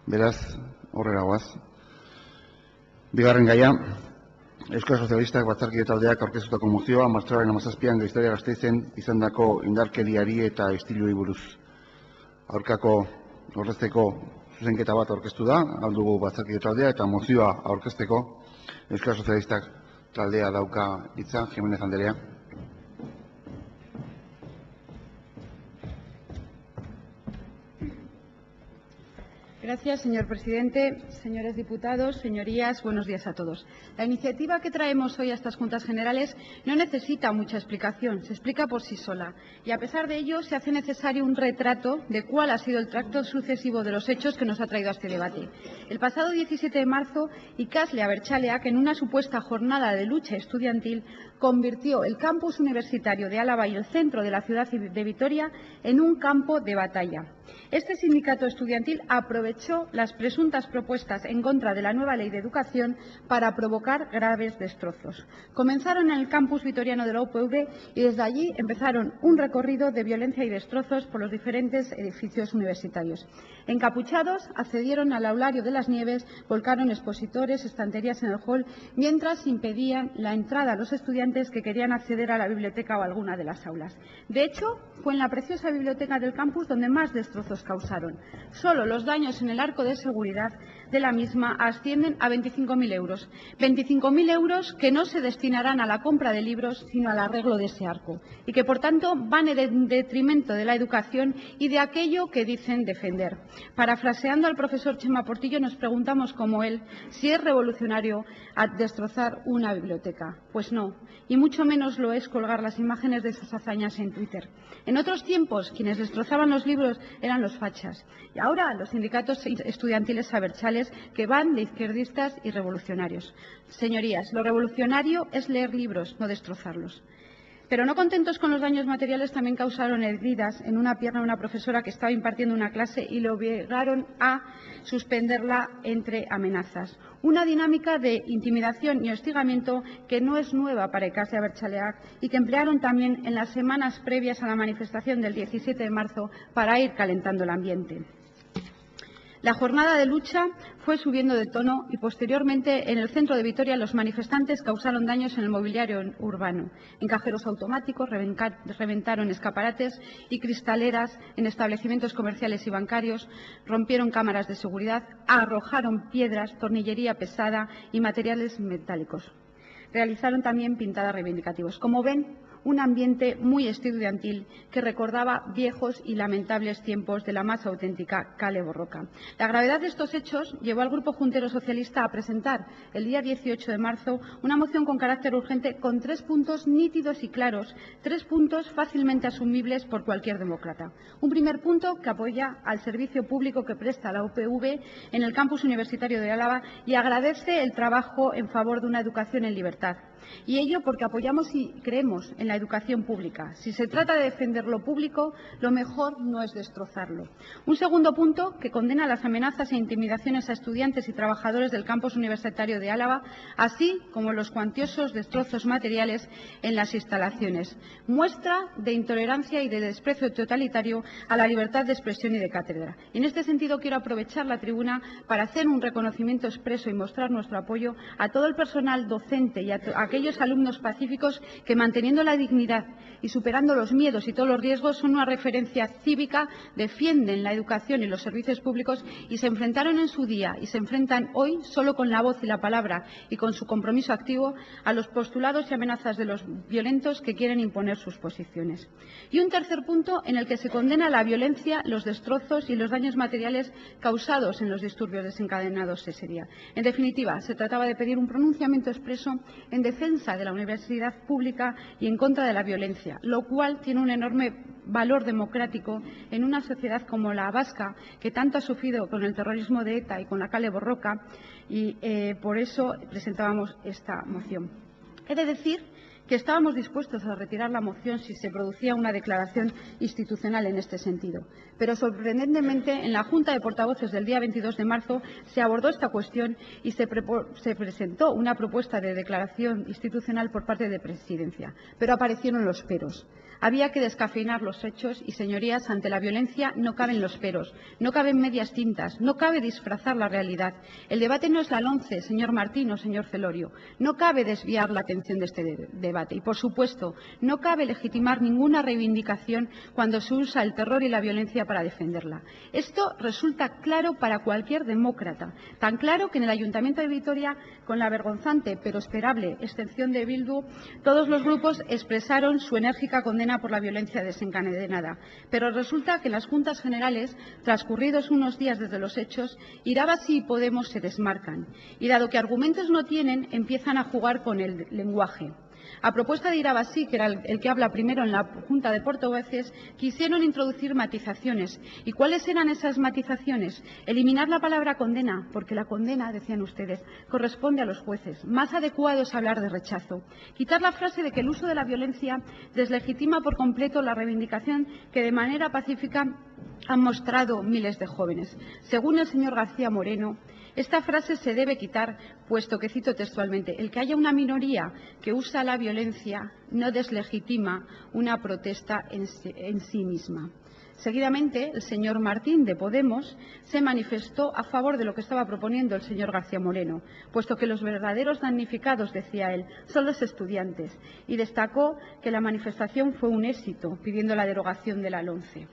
Beraz, horrela goaz. Bigarren gaia, Euskal Sozialistak batzarkide taldeak aurkeztutako mozioa martxoaren 17an Gaiztaria Gasteizen izandako indarkeriari eta istiluei buruz. Aurkako horrezteko zuzenketa bat aurkeztu da, aldugu batzarkide taldea, eta mozioa aurkezteko Euskal Sozialistak taldea dauka hitza. Jimenez Anderea. Gracias, señor presidente. Señores diputados, señorías, buenos días a todos. La iniciativa que traemos hoy a estas Juntas Generales no necesita mucha explicación, se explica por sí sola. Y a pesar de ello, se hace necesario un retrato de cuál ha sido el tracto sucesivo de los hechos que nos ha traído a este debate. El pasado 17 de marzo, Ikasle Abertzaleak, en una supuesta jornada de lucha estudiantil, convirtió el campus universitario de Álava y el centro de la ciudad de Vitoria en un campo de batalla. Este sindicato estudiantil aprovechó las presuntas propuestas en contra de la nueva ley de educación para provocar graves destrozos. Comenzaron en el campus vitoriano de la UPV y desde allí empezaron un recorrido de violencia y destrozos por los diferentes edificios universitarios. Encapuchados, accedieron al aulario de las Nieves, volcaron expositores, estanterías en el hall, mientras impedían la entrada a los estudiantes que querían acceder a la biblioteca o a alguna de las aulas. De hecho, fue en la preciosa biblioteca del campus donde más destrozos causaron. Solo los daños en el arco de seguridad de la misma ascienden a 25.000 euros. 25.000 euros que no se destinarán a la compra de libros, sino al arreglo de ese arco, y que, por tanto, van en detrimento de la educación y de aquello que dicen defender. Parafraseando al profesor Chema Portillo, nos preguntamos, como él, si es revolucionario destrozar una biblioteca. Pues no, y mucho menos lo es colgar las imágenes de esas hazañas en Twitter. En otros tiempos, quienes destrozaban los libros eran los fachas, y ahora los sindicatos estudiantiles abertzales, que van de izquierdistas y revolucionarios. Señorías, lo revolucionario es leer libros, no destrozarlos. Pero no contentos con los daños materiales, también causaron heridas en una pierna a una profesora que estaba impartiendo una clase y le obligaron a suspenderla entre amenazas. Una dinámica de intimidación y hostigamiento que no es nueva para Ikasle Abertzaleak y que emplearon también en las semanas previas a la manifestación del 17 de marzo para ir calentando el ambiente. La jornada de lucha fue subiendo de tono y posteriormente en el centro de Vitoria los manifestantes causaron daños en el mobiliario urbano. En cajeros automáticos reventaron escaparates y cristaleras en establecimientos comerciales y bancarios, rompieron cámaras de seguridad, arrojaron piedras, tornillería pesada y materiales metálicos. Realizaron también pintadas reivindicativas. Como ven, un ambiente muy estudiantil que recordaba viejos y lamentables tiempos de la más auténtica Kale Borroka. La gravedad de estos hechos llevó al Grupo Juntero Socialista a presentar el día 18 de marzo una moción con carácter urgente con 3 puntos nítidos y claros, 3 puntos fácilmente asumibles por cualquier demócrata. Un primer punto que apoya al servicio público que presta la UPV en el campus universitario de Álava y agradece el trabajo en favor de una educación en libertad. Y ello porque apoyamos y creemos en la educación pública. Si se trata de defender lo público, lo mejor no es destrozarlo. Un segundo punto que condena las amenazas e intimidaciones a estudiantes y trabajadores del campus universitario de Álava, así como los cuantiosos destrozos materiales en las instalaciones. Muestra de intolerancia y de desprecio totalitario a la libertad de expresión y de cátedra. En este sentido, quiero aprovechar la tribuna para hacer un reconocimiento expreso y mostrar nuestro apoyo a todo el personal docente y a aquellos alumnos pacíficos que, manteniendo la dignidad y superando los miedos y todos los riesgos, son una referencia cívica, defienden la educación y los servicios públicos y se enfrentaron en su día y se enfrentan hoy solo con la voz y la palabra y con su compromiso activo a los postulados y amenazas de los violentos que quieren imponer sus posiciones. Y un tercer punto en el que se condena la violencia, los destrozos y los daños materiales causados en los disturbios desencadenados ese día. En definitiva, se trataba de pedir un pronunciamiento expreso en defensa de la universidad pública y en contra de la violencia, lo cual tiene un enorme valor democrático en una sociedad como la vasca, que tanto ha sufrido con el terrorismo de ETA y con la Kale Borroka, y por eso presentábamos esta moción. He de decir que estábamos dispuestos a retirar la moción si se producía una declaración institucional en este sentido. Pero, sorprendentemente, en la Junta de Portavoces del día 22 de marzo se abordó esta cuestión y se presentó una propuesta de declaración institucional por parte de Presidencia. Pero aparecieron los peros. Había que descafeinar los hechos y, señorías, ante la violencia no caben los peros, no caben medias tintas, no cabe disfrazar la realidad. El debate no es la LOMCE, señor Martín o señor Celorio. No cabe desviar la atención de este debate. Y, por supuesto, no cabe legitimar ninguna reivindicación cuando se usa el terror y la violencia para defenderla. Esto resulta claro para cualquier demócrata, tan claro que en el Ayuntamiento de Vitoria, con la vergonzante pero esperable excepción de Bildu, todos los grupos expresaron su enérgica condena por la violencia desencadenada. Pero resulta que en las Juntas Generales, transcurridos unos días desde los hechos, Irabazi y Podemos se desmarcan y, dado que argumentos no tienen, empiezan a jugar con el lenguaje. A propuesta de Irabazi, que era el que habla primero en la Junta de Portavoces, quisieron introducir matizaciones. ¿Y cuáles eran esas matizaciones? Eliminar la palabra condena, porque la condena, decían ustedes, corresponde a los jueces. Más adecuado es hablar de rechazo. Quitar la frase de que el uso de la violencia deslegitima por completo la reivindicación que de manera pacífica han mostrado miles de jóvenes. Según el señor García Moreno, esta frase se debe quitar, puesto que, cito textualmente, el que haya una minoría que usa la violencia no deslegitima una protesta en sí misma. Seguidamente, el señor Martín, de Podemos, se manifestó a favor de lo que estaba proponiendo el señor García Moreno, puesto que los verdaderos damnificados, decía él, son los estudiantes, y destacó que la manifestación fue un éxito, pidiendo la derogación de la LOMCE.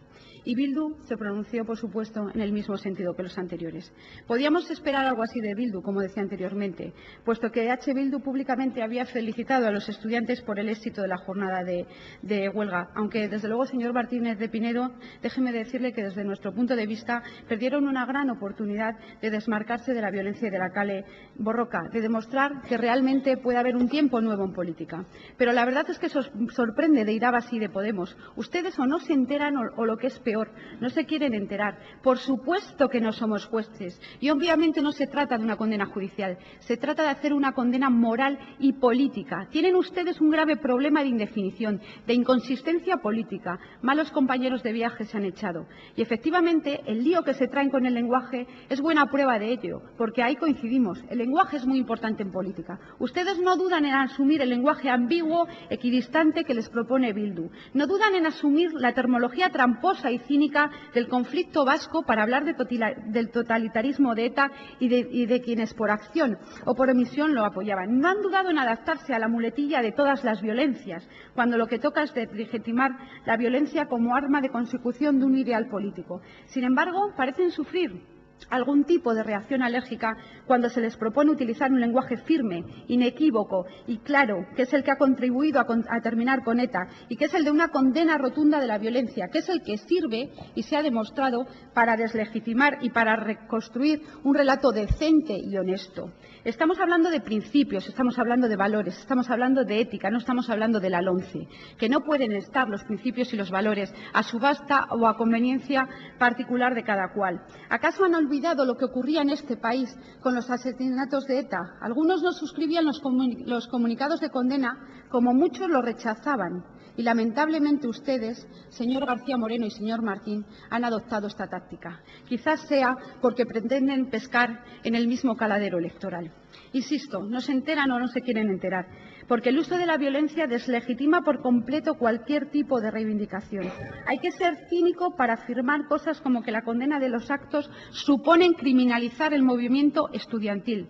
Y Bildu se pronunció, por supuesto, en el mismo sentido que los anteriores. Podíamos esperar algo así de Bildu, como decía anteriormente, puesto que Bildu públicamente había felicitado a los estudiantes por el éxito de la jornada de huelga, aunque, desde luego, señor Martínez de Pinedo, déjeme decirle que, desde nuestro punto de vista, perdieron una gran oportunidad de desmarcarse de la violencia y de la kale borroka, de demostrar que realmente puede haber un tiempo nuevo en política. Pero la verdad es que sorprende de Irabazi y de Podemos. Ustedes o no se enteran o lo que es peor, no se quieren enterar. Por supuesto que no somos jueces y obviamente no se trata de una condena judicial, se trata de hacer una condena moral y política. Tienen ustedes un grave problema de indefinición, de inconsistencia política. Malos compañeros de viaje se han echado. Y efectivamente el lío que se traen con el lenguaje es buena prueba de ello, porque ahí coincidimos. El lenguaje es muy importante en política. Ustedes no dudan en asumir el lenguaje ambiguo, equidistante que les propone Bildu. No dudan en asumir la terminología tramposa y cínica del conflicto vasco para hablar del totalitarismo de ETA y de quienes por acción o por omisión lo apoyaban. No han dudado en adaptarse a la muletilla de todas las violencias, cuando lo que toca es legitimar la violencia como arma de consecución de un ideal político. Sin embargo, parecen sufrir algún tipo de reacción alérgica cuando se les propone utilizar un lenguaje firme, inequívoco y claro, que es el que ha contribuido a terminar con ETA y que es el de una condena rotunda de la violencia, que es el que sirve y se ha demostrado para deslegitimar y para reconstruir un relato decente y honesto. Estamos hablando de principios, estamos hablando de valores, estamos hablando de ética, no estamos hablando de la LOMCE, que no pueden estar los principios y los valores a subasta o a conveniencia particular de cada cual. ¿Acaso han olvidado lo que ocurría en este país con los asesinatos de ETA? Algunos no suscribían los comunicados de condena, como muchos lo rechazaban. Y lamentablemente ustedes, señor García Moreno y señor Martín, han adoptado esta táctica. Quizás sea porque pretenden pescar en el mismo caladero electoral. Insisto, no se enteran o no se quieren enterar, porque el uso de la violencia deslegitima por completo cualquier tipo de reivindicación. Hay que ser cínico para afirmar cosas como que la condena de los actos suponen criminalizar el movimiento estudiantil.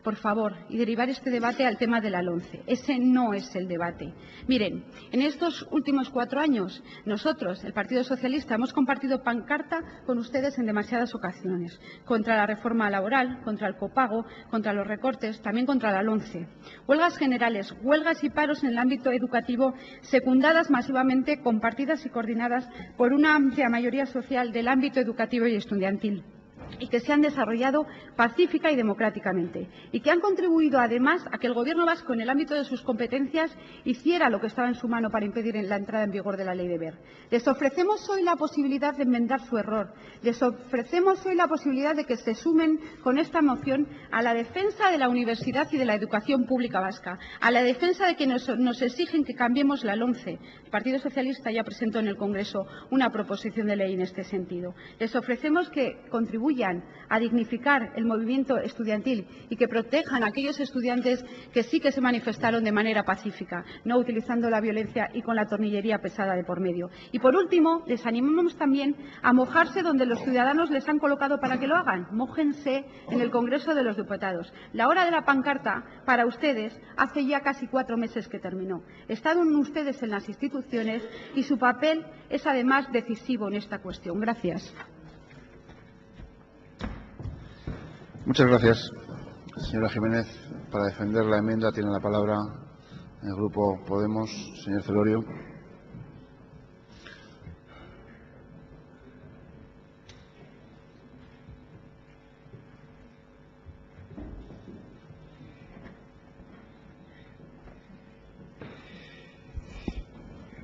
Por favor, y derivar este debate al tema de la LOMCE. Ese no es el debate. Miren, en estos últimos 4 años, nosotros, el Partido Socialista, hemos compartido pancarta con ustedes en demasiadas ocasiones, contra la reforma laboral, contra el copago, contra los recortes, también contra la LOMCE. Huelgas generales, huelgas y paros en el ámbito educativo, secundadas masivamente, compartidas y coordinadas por una amplia mayoría social del ámbito educativo y estudiantil. y que se han desarrollado pacífica y democráticamente, y que han contribuido además a que el Gobierno vasco, en el ámbito de sus competencias, hiciera lo que estaba en su mano para impedir la entrada en vigor de la Ley de Wert. Les ofrecemos hoy la posibilidad de enmendar su error. Les ofrecemos hoy la posibilidad de que se sumen con esta moción a la defensa de la universidad y de la educación pública vasca, a la defensa de quienes nos exigen que cambiemos la LOMCE. El Partido Socialista ya presentó en el Congreso una proposición de ley en este sentido. Les ofrecemos que contribuyan a dignificar el movimiento estudiantil y que protejan a aquellos estudiantes que sí que se manifestaron de manera pacífica, no utilizando la violencia y con la tornillería pesada de por medio. Y por último, les animamos también a mojarse donde los ciudadanos les han colocado para que lo hagan. Mójense en el Congreso de los Diputados. La hora de la pancarta, para ustedes, hace ya casi 4 meses que terminó. Están ustedes en las instituciones y su papel es además decisivo en esta cuestión. Gracias. Muchas gracias. Señora Jiménez, para defender la enmienda tiene la palabra el Grupo Podemos. Señor Celorio.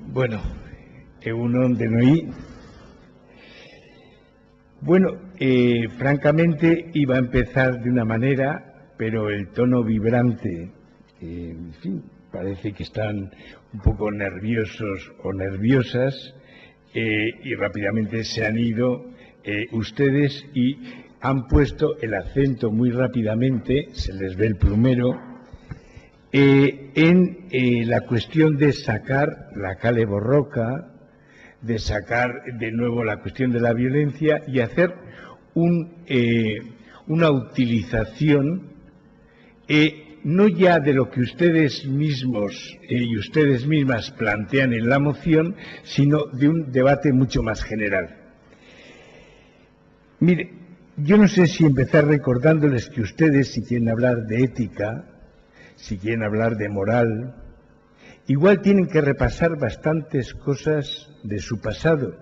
Bueno, egunon denoi. Bueno, francamente iba a empezar de una manera, pero el tono vibrante, en fin, parece que están un poco nerviosos o nerviosas y rápidamente se han ido ustedes y han puesto el acento muy rápidamente, se les ve el plumero, en la cuestión de sacar la Kale Borroka, de sacar de nuevo la cuestión de la violencia y hacer una utilización no ya de lo que ustedes mismos y ustedes mismas plantean en la moción, sino de un debate mucho más general. Mire, yo no sé si empezar recordándoles que ustedes, si quieren hablar de ética, si quieren hablar de moral, igual tienen que repasar bastantes cosas de su pasado.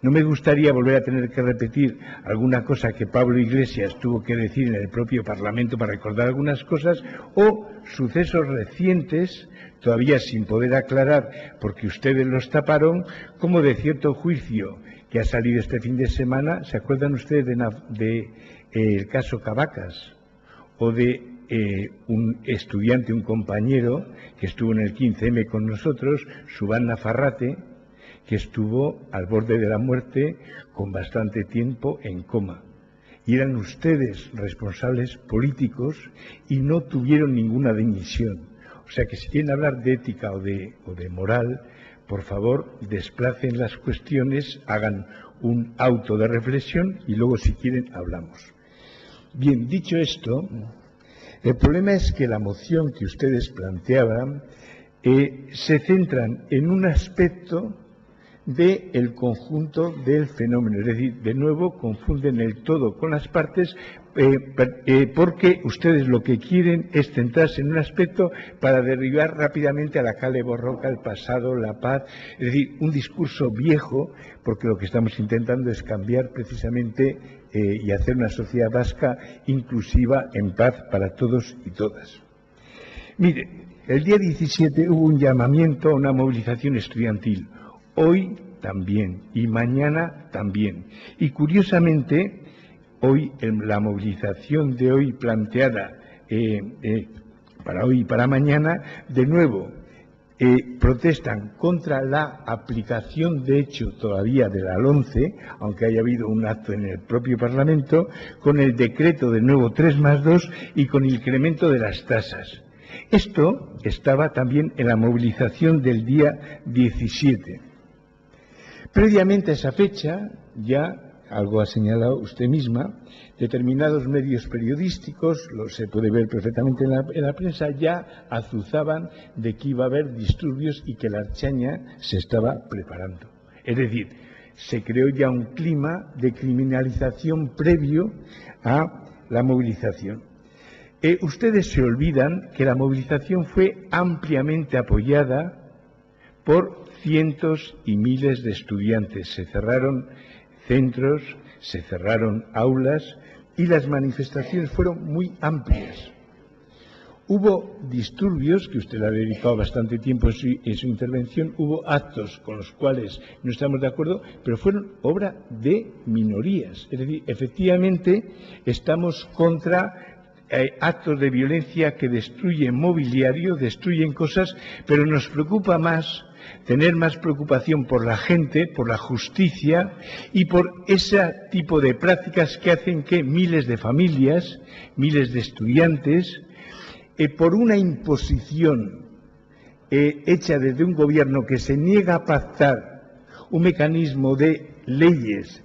No me gustaría volver a tener que repetir alguna cosa que Pablo Iglesias tuvo que decir en el propio Parlamento para recordar algunas cosas, o sucesos recientes, todavía sin poder aclarar porque ustedes los taparon, como de cierto juicio que ha salido este fin de semana. ¿Se acuerdan ustedes el caso Cavacas? O de un estudiante, un compañero que estuvo en el 15M con nosotros, Subán Nafarrate, que estuvo al borde de la muerte con bastante tiempo en coma. Y eran ustedes responsables políticos y no tuvieron ninguna dimisión. O sea que si quieren hablar de ética o de moral, por favor, desplacen las cuestiones, hagan un auto de reflexión y luego, si quieren, hablamos. Bien, dicho esto, el problema es que la moción que ustedes planteaban se centran en un aspecto del conjunto del fenómeno, es decir, de nuevo confunden el todo con las partes porque ustedes lo que quieren es centrarse en un aspecto para derribar rápidamente a la Kale Borroka, el pasado, la paz, es decir, un discurso viejo, porque lo que estamos intentando es cambiar precisamente y hacer una sociedad vasca inclusiva, en paz para todos y todas. Mire, el día 17 hubo un llamamiento a una movilización estudiantil. Hoy también y mañana también. Y curiosamente, hoy en la movilización de hoy planteada para hoy y para mañana, de nuevo protestan contra la aplicación de hecho todavía de la LOMCE, aunque haya habido un acto en el propio Parlamento, con el decreto de nuevo 3+2 y con el incremento de las tasas. Esto estaba también en la movilización del día 17. Previamente a esa fecha, ya algo ha señalado usted misma, determinados medios periodísticos, se puede ver perfectamente en la prensa, ya azuzaban de que iba a haber disturbios y que la Ertzaintza se estaba preparando. Es decir, se creó ya un clima de criminalización previo a la movilización. Ustedes se olvidan que la movilización fue ampliamente apoyada por cientos y miles de estudiantes. Se cerraron centros, se cerraron aulas y las manifestaciones fueron muy amplias. Hubo disturbios, que usted le ha dedicado bastante tiempo en su intervención, hubo actos con los cuales no estamos de acuerdo, pero fueron obra de minorías. Es decir, efectivamente estamos contra actos de violencia que destruyen mobiliario, destruyen cosas, pero nos preocupa más tener más preocupación por la gente, por la justicia y por ese tipo de prácticas que hacen que miles de familias, miles de estudiantes, por una imposición hecha desde un gobierno que se niega a pactar un mecanismo de leyes,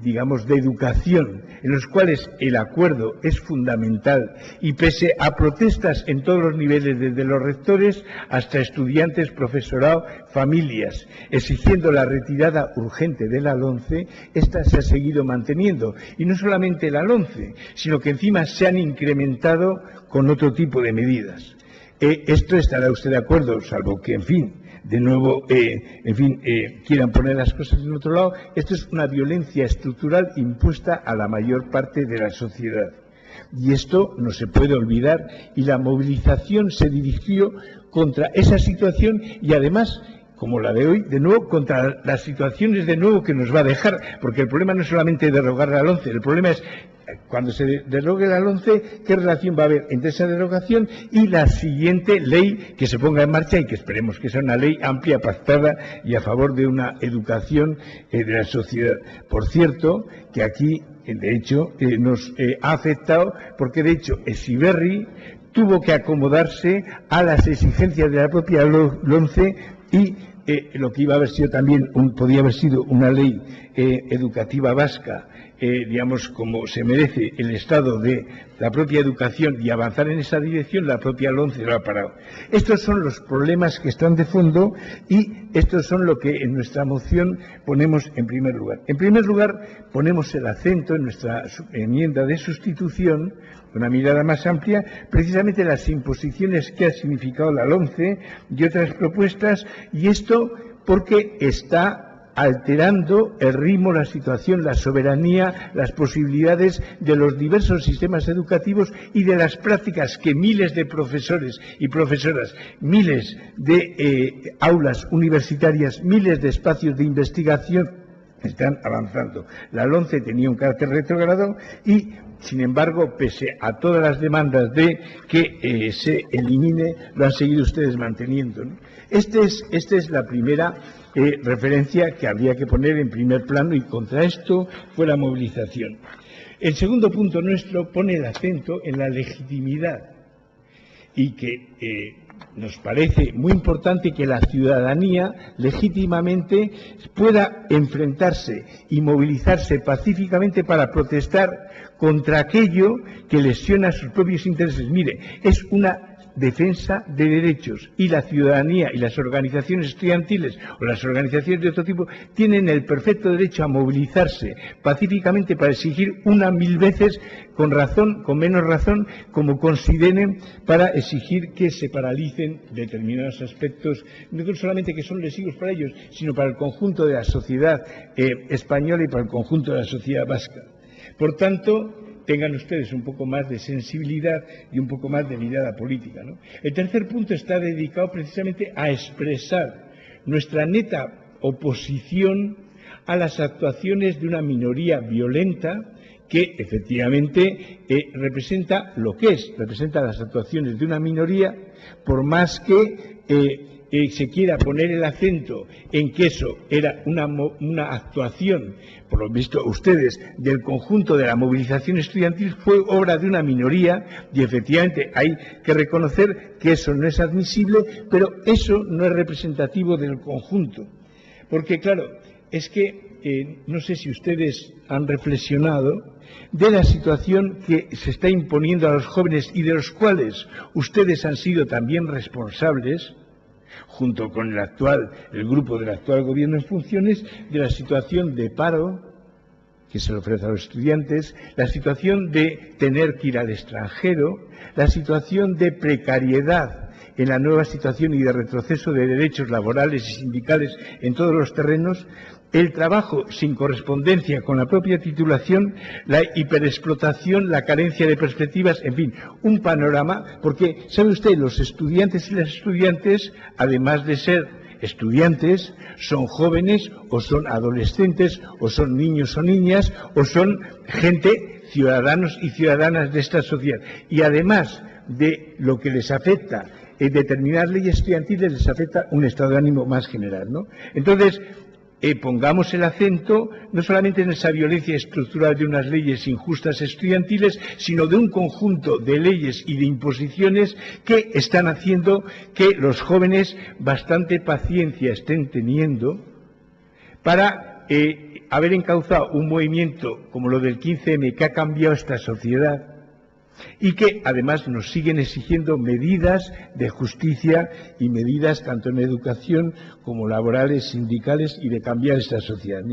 digamos, de educación, en los cuales el acuerdo es fundamental y pese a protestas en todos los niveles, desde los rectores hasta estudiantes, profesorado, familias, exigiendo la retirada urgente de la LOMCE, esta se ha seguido manteniendo. Y no solamente la LOMCE, sino que encima se han incrementado con otro tipo de medidas. Esto estará usted de acuerdo, salvo que, en fin, de nuevo, quieran poner las cosas en otro lado. Esto es una violencia estructural impuesta a la mayor parte de la sociedad. Y esto no se puede olvidar, y la movilización se dirigió contra esa situación y además, como la de hoy, de nuevo contra las situaciones de nuevo que nos va a dejar, porque el problema no es solamente derogar la LOMCE, el problema es cuando se derogue la LOMCE, ¿qué relación va a haber entre esa derogación y la siguiente ley que se ponga en marcha y que esperemos que sea una ley amplia, pactada y a favor de una educación de la sociedad? Por cierto, que aquí, de hecho, nos ha afectado porque, de hecho, Heziberri tuvo que acomodarse a las exigencias de la propia LOMCE y lo que iba a haber sido también, podía haber sido una ley educativa vasca, digamos, como se merece el estado de la propia educación y avanzar en esa dirección, la propia LOMCE lo ha parado. Estos son los problemas que están de fondo y estos son lo que en nuestra moción ponemos en primer lugar. En primer lugar, ponemos el acento en nuestra enmienda de sustitución, una mirada más amplia, precisamente las imposiciones que ha significado la LOMCE y otras propuestas, y esto porque está alterando el ritmo, la situación, la soberanía, las posibilidades de los diversos sistemas educativos y de las prácticas que miles de profesores y profesoras, miles de aulas universitarias, miles de espacios de investigación están avanzando. La LOMCE tenía un carácter retrógrado y, sin embargo, pese a todas las demandas de que se elimine, lo han seguido ustedes manteniendo, ¿no? Esta es la primera referencia que habría que poner en primer plano, y contra esto fue la movilización. El segundo punto nuestro pone el acento en la legitimidad y que nos parece muy importante que la ciudadanía legítimamente pueda enfrentarse y movilizarse pacíficamente para protestar contra aquello que lesiona sus propios intereses. Mire, es una defensa de derechos y la ciudadanía y las organizaciones estudiantiles o las organizaciones de otro tipo tienen el perfecto derecho a movilizarse pacíficamente para exigir una mil veces, con razón, con menos razón, como consideren, para exigir que se paralicen determinados aspectos, no solamente que son lesivos para ellos, sino para el conjunto de la sociedad española y para el conjunto de la sociedad vasca. Por tanto, tengan ustedes un poco más de sensibilidad y un poco más de mirada política, ¿no? El tercer punto está dedicado precisamente a expresar nuestra neta oposición a las actuaciones de una minoría violenta que efectivamente representa lo que es, representa las actuaciones de una minoría, por más que se quiera poner el acento en que eso era una actuación, por lo visto ustedes, del conjunto de la movilización estudiantil, fue obra de una minoría y efectivamente hay que reconocer que eso no es admisible, pero eso no es representativo del conjunto. Porque claro, es que no sé si ustedes han reflexionado de la situación que se está imponiendo a los jóvenes y de los cuales ustedes han sido también responsables, junto con el grupo del actual gobierno en funciones, de la situación de paro que se le ofrece a los estudiantes, la situación de tener que ir al extranjero, la situación de precariedad en la nueva situación y de retroceso de derechos laborales y sindicales en todos los terrenos, el trabajo sin correspondencia con la propia titulación, la hiperexplotación, la carencia de perspectivas, en fin, un panorama, porque, ¿sabe usted?, los estudiantes y las estudiantes, además de ser estudiantes, son jóvenes o son adolescentes o son niños o niñas o son gente, ciudadanos y ciudadanas de esta sociedad. Y además de lo que les afecta en determinadas leyes estudiantiles, les afecta un estado de ánimo más general, ¿no? Entonces, pongamos el acento no solamente en esa violencia estructural de unas leyes injustas estudiantiles, sino de un conjunto de leyes y de imposiciones que están haciendo que los jóvenes bastante paciencia estén teniendo para haber encauzado un movimiento como lo del 15M que ha cambiado esta sociedad y que además nos siguen exigiendo medidas de justicia y medidas tanto en educación como laborales, sindicales y de cambiar esta sociedad.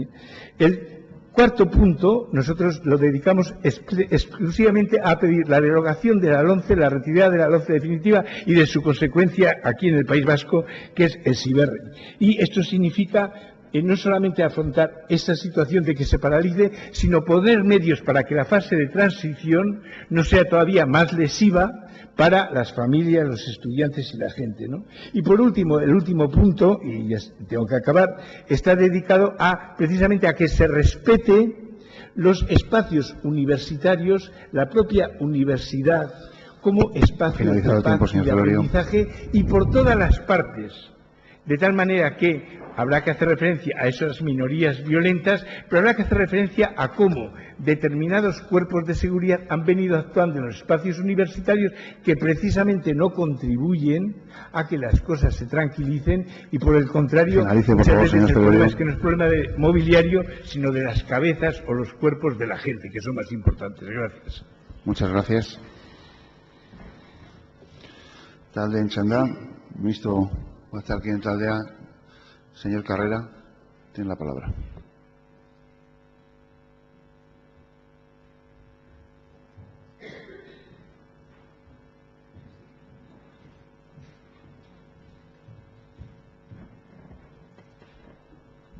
El cuarto punto nosotros lo dedicamos exclusivamente a pedir la derogación de la LOMCE, la retirada de la LOMCE definitiva y de su consecuencia aquí en el País Vasco, que es el Heziberri. Y esto significa no solamente afrontar esta situación de que se paralice, sino poner medios para que la fase de transición no sea todavía más lesiva para las familias, los estudiantes y la gente, ¿no? Y por último, el último punto, y ya tengo que acabar, está dedicado precisamente a que se respete los espacios universitarios, la propia universidad como espacio de paz y de aprendizaje y por todas las partes, de tal manera que habrá que hacer referencia a esas minorías violentas, pero habrá que hacer referencia a cómo determinados cuerpos de seguridad han venido actuando en los espacios universitarios que precisamente no contribuyen a que las cosas se tranquilicen y por el contrario, muchas veces el problema es que no es problema de mobiliario, sino de las cabezas o los cuerpos de la gente, que son más importantes. Gracias. Muchas gracias. Taldeen txanda, ministro Batzarkideen taldea, señor Carrera, tiene la palabra.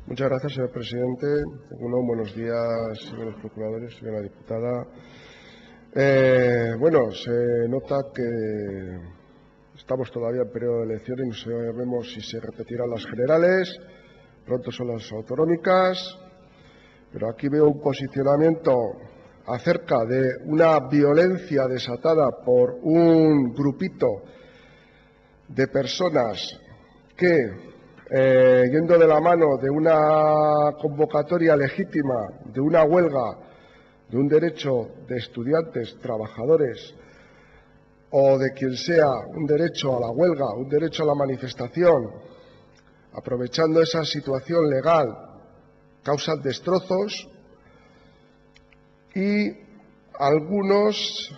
Muchas gracias, señor presidente. Buenos días, señores procuradores, señora diputada. Bueno, se nota que estamos todavía en periodo de elecciones y no sabemos si se repetirán las generales, pronto son las autonómicas, pero aquí veo un posicionamiento acerca de una violencia desatada por un grupito de personas que, yendo de la mano de una convocatoria legítima, de una huelga, de un derecho de estudiantes, trabajadores, o de quien sea, un derecho a la huelga, un derecho a la manifestación, aprovechando esa situación legal, causan destrozos y algunos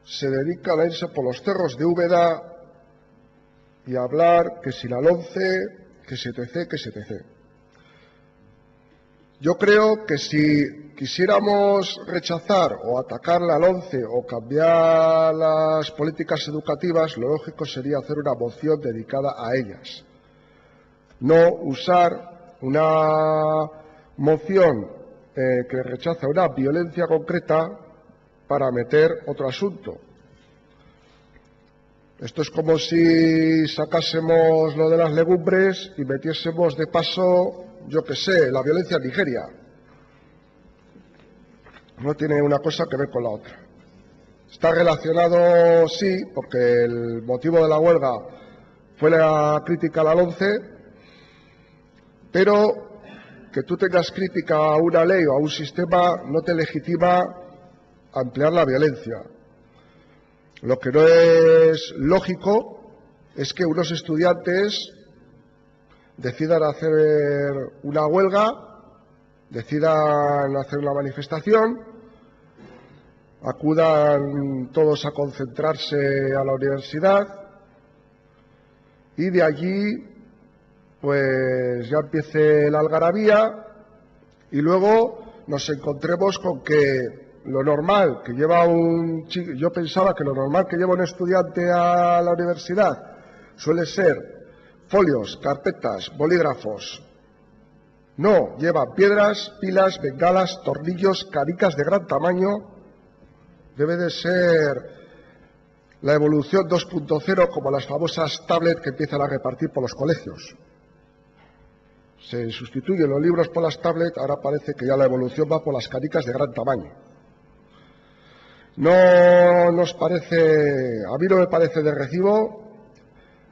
se dedican a irse por los cerros de Úbeda y a hablar que si la LOMCE, que si etc., que si etc. Yo creo que si quisiéramos rechazar o atacar la LOMCE o cambiar las políticas educativas, lo lógico sería hacer una moción dedicada a ellas. No usar una moción que rechaza una violencia concreta para meter otro asunto. Esto es como si sacásemos lo de las legumbres y metiésemos de paso, yo qué sé, la violencia en Nigeria. No tiene una cosa que ver con la otra. Está relacionado, sí, porque el motivo de la huelga fue la crítica a la LOMCE, pero que tú tengas crítica a una ley o a un sistema no te legitima a emplear la violencia. Lo que no es lógico es que unos estudiantes decidan hacer una huelga, decidan hacer una manifestación, acudan todos a concentrarse a la universidad y de allí pues ya empiece la algarabía y luego nos encontremos con que lo normal que lleva yo pensaba que lo normal que lleva un estudiante a la universidad suele ser folios, carpetas, bolígrafos, No, lleva piedras, pilas, bengalas, tornillos, canicas de gran tamaño. Debe de ser la evolución 2.0, como las famosas tablets que empiezan a repartir por los colegios. Se sustituyen los libros por las tablets, ahora parece que ya la evolución va por las canicas de gran tamaño. No nos parece, a mí no me parece de recibo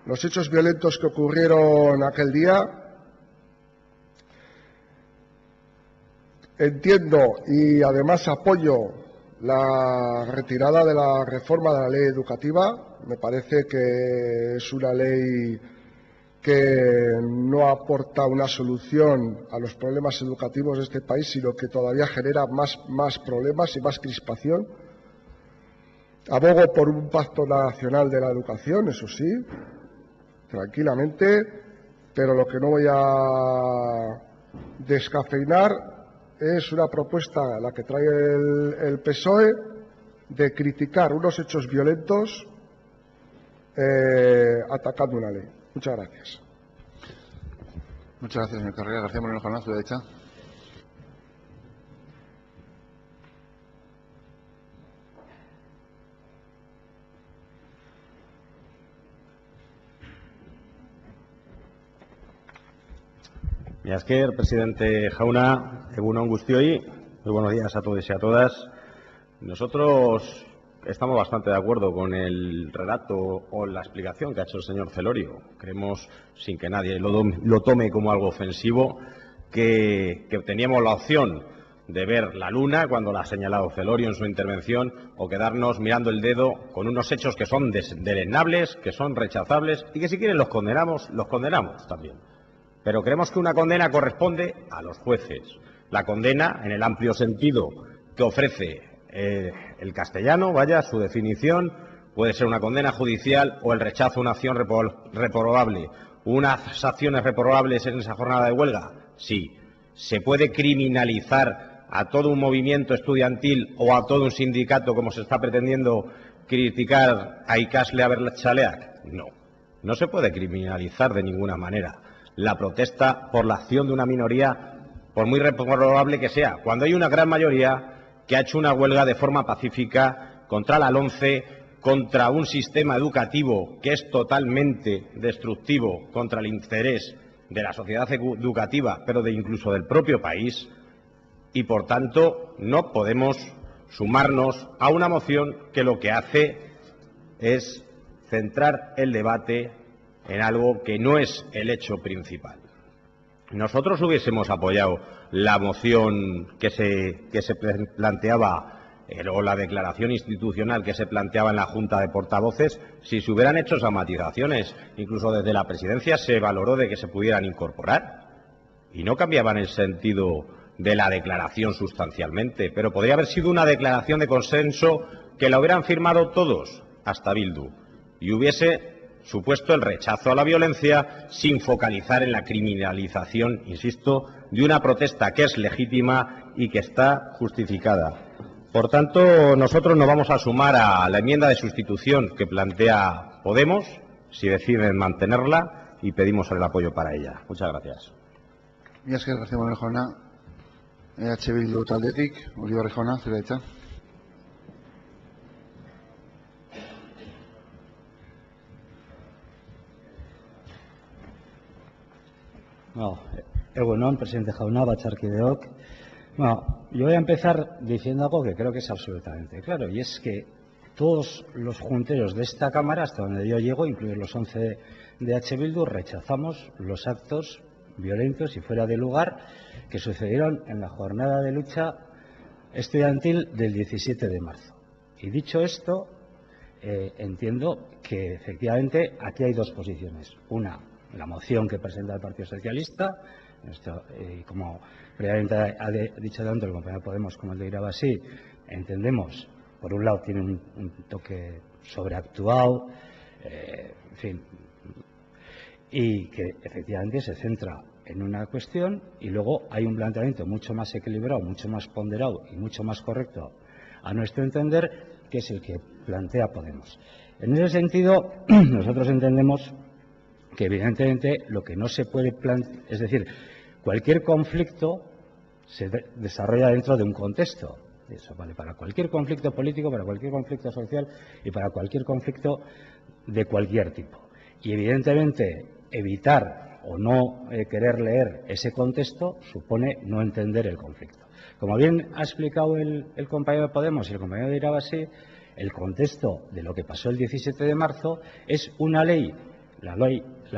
los hechos violentos que ocurrieron aquel día. Entiendo y además apoyo la retirada de la reforma de la ley educativa. Me parece que es una ley que no aporta una solución a los problemas educativos de este país, sino que todavía genera más problemas y más crispación. Abogo por un pacto nacional de la educación, eso sí, tranquilamente, pero lo que no voy a descafeinar es una propuesta, la que trae el PSOE, de criticar unos hechos violentos atacando una ley. Muchas gracias. Muchas gracias, señor Carrera. García Moreno Jalón, a su derecha. Mila esker, presidente Jauna, egun on guztioi, muy buenos días a todos y a todas. Nosotros estamos bastante de acuerdo con el relato o la explicación que ha hecho el señor Celorio. Creemos, sin que nadie lo tome como algo ofensivo, que teníamos la opción de ver la luna, cuando la ha señalado Celorio en su intervención, o quedarnos mirando el dedo con unos hechos que son deleznables, que son rechazables y que si quieren los condenamos también. Pero creemos que una condena corresponde a los jueces. La condena, en el amplio sentido que ofrece el castellano, vaya, su definición, puede ser una condena judicial o el rechazo a una acción reprobable. ¿Unas acciones reprobables en esa jornada de huelga? Sí. ¿Se puede criminalizar a todo un movimiento estudiantil o a todo un sindicato como se está pretendiendo criticar a Ikasle Abertzaleak? No. No se puede criminalizar de ninguna manera la protesta por la acción de una minoría, por muy reprobable que sea, cuando hay una gran mayoría que ha hecho una huelga de forma pacífica contra la LOMCE, contra un sistema educativo que es totalmente destructivo contra el interés de la sociedad educativa, pero incluso del propio país, y por tanto no podemos sumarnos a una moción que lo que hace es centrar el debate en algo que no es el hecho principal. Nosotros hubiésemos apoyado la moción que se planteaba o la declaración institucional que se planteaba en la Junta de Portavoces si se hubieran hecho esas matizaciones. Incluso desde la Presidencia se valoró de que se pudieran incorporar y no cambiaban el sentido de la declaración sustancialmente, pero podría haber sido una declaración de consenso que la hubieran firmado todos, hasta Bildu, y hubiese supuesto el rechazo a la violencia sin focalizar en la criminalización, insisto, de una protesta que es legítima y que está justificada. Por tanto, nosotros nos vamos a sumar a la enmienda de sustitución que plantea Podemos, si deciden mantenerla, y pedimos el apoyo para ella. Muchas gracias. Mila esker, García Moreno Jauna. EH Bildu taldetik, Olibarri Jauna, zure derecha. Egun on, presidente Jauna, batzarkideok. Yo voy a empezar diciendo algo que creo que es absolutamente claro, y es que todos los junteros de esta Cámara, hasta donde yo llego, incluidos los 11 de H. Bildu, rechazamos los actos violentos y fuera de lugar que sucedieron en la jornada de lucha estudiantil del 17 de marzo. Y dicho esto, entiendo que efectivamente aquí hay dos posiciones. Una, la moción que presenta el Partido Socialista, como previamente ha dicho tanto el compañero Podemos como el de Irabasí, entendemos, por un lado tiene un toque sobreactuado, en fin, y que efectivamente se centra en una cuestión y luego hay un planteamiento mucho más equilibrado, mucho más ponderado y mucho más correcto a nuestro entender, que es el que plantea Podemos. En ese sentido, nosotros entendemos que evidentemente lo que no se puede plantear, es decir, cualquier conflicto se desarrolla dentro de un contexto. Eso vale para cualquier conflicto político, para cualquier conflicto social y para cualquier conflicto de cualquier tipo. Y evidentemente evitar o no querer leer ese contexto supone no entender el conflicto. Como bien ha explicado el compañero de Podemos y el compañero de Irabasí, el contexto de lo que pasó el 17 de marzo es una ley, la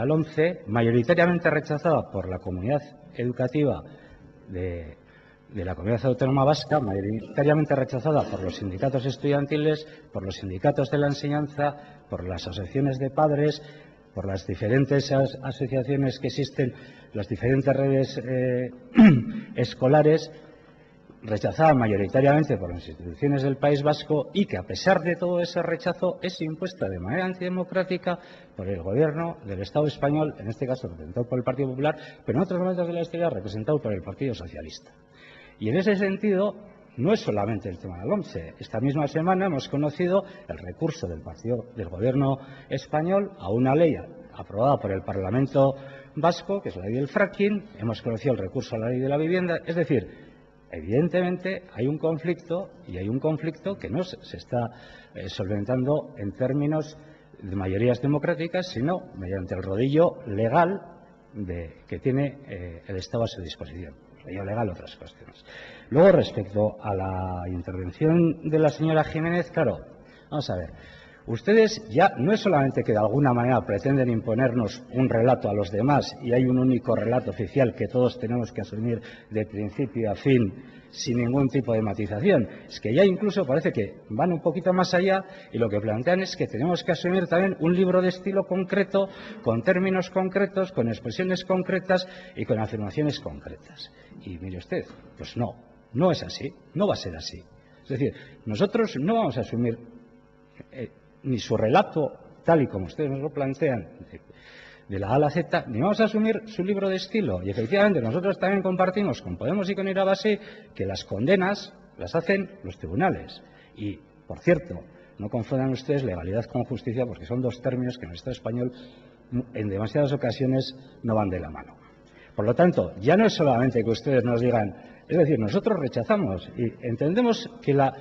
LOMCE, mayoritariamente rechazada por la comunidad educativa de la Comunidad Autónoma Vasca, mayoritariamente rechazada por los sindicatos estudiantiles, por los sindicatos de la enseñanza, por las asociaciones de padres, por las diferentes asociaciones que existen, las diferentes redes escolares, rechazada mayoritariamente por las instituciones del País Vasco y que, a pesar de todo ese rechazo, es impuesta de manera antidemocrática por el Gobierno del Estado español, en este caso representado por el Partido Popular, pero en otros momentos de la historia representado por el Partido Socialista. Y en ese sentido, no es solamente el tema de la LOMCE. Esta misma semana hemos conocido el recurso del Gobierno español a una ley aprobada por el Parlamento Vasco, que es la ley del fracking. Hemos conocido el recurso a la ley de la vivienda. Es decir, evidentemente hay un conflicto, y hay un conflicto que no se está solventando en términos de mayorías democráticas, sino mediante el rodillo legal que tiene el Estado a su disposición. Rodillo legal, otras cuestiones. Luego, respecto a la intervención de la señora Jiménez, claro, vamos a ver. Ustedes ya no es solamente que de alguna manera pretenden imponernos un relato a los demás y hay un único relato oficial que todos tenemos que asumir de principio a fin sin ningún tipo de matización. Es que ya incluso parece que van un poquito más allá y lo que plantean es que tenemos que asumir también un libro de estilo concreto, con términos concretos, con expresiones concretas y con afirmaciones concretas. Y mire usted, pues no es así, no va a ser así. Es decir, nosotros no vamos a asumir ni su relato, tal y como ustedes nos lo plantean, de la A a la Z, ni vamos a asumir su libro de estilo. Y efectivamente nosotros también compartimos con Podemos y con Irabasí que las condenas las hacen los tribunales. Y, por cierto, no confundan ustedes legalidad con justicia, porque son dos términos que en el Estado español en demasiadas ocasiones no van de la mano. Por lo tanto, ya no es solamente que ustedes nos digan, es decir, nosotros rechazamos y entendemos que la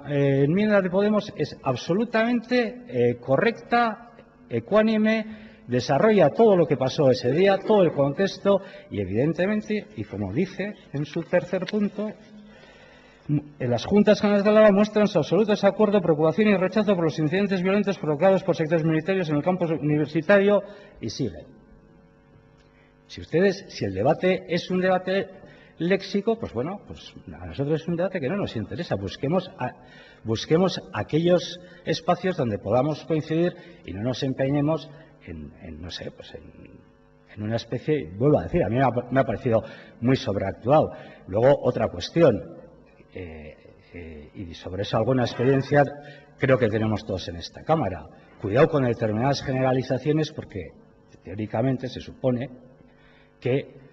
enmienda de Podemos es absolutamente correcta, ecuánime, desarrolla todo lo que pasó ese día, todo el contexto y evidentemente, y como dice en su tercer punto, en las Juntas Generales de Álava muestran su absoluto desacuerdo, preocupación y rechazo por los incidentes violentos provocados por sectores militares en el campus universitario y sigue. Si el debate es un debate léxico, pues bueno, pues a nosotros es un debate que no nos interesa. Busquemos aquellos espacios donde podamos coincidir y no nos empeñemos en una especie, vuelvo a decir, a mí me ha parecido muy sobreactuado. Luego, otra cuestión, y sobre eso alguna experiencia creo que tenemos todos en esta Cámara. Cuidado con determinadas generalizaciones porque teóricamente se supone que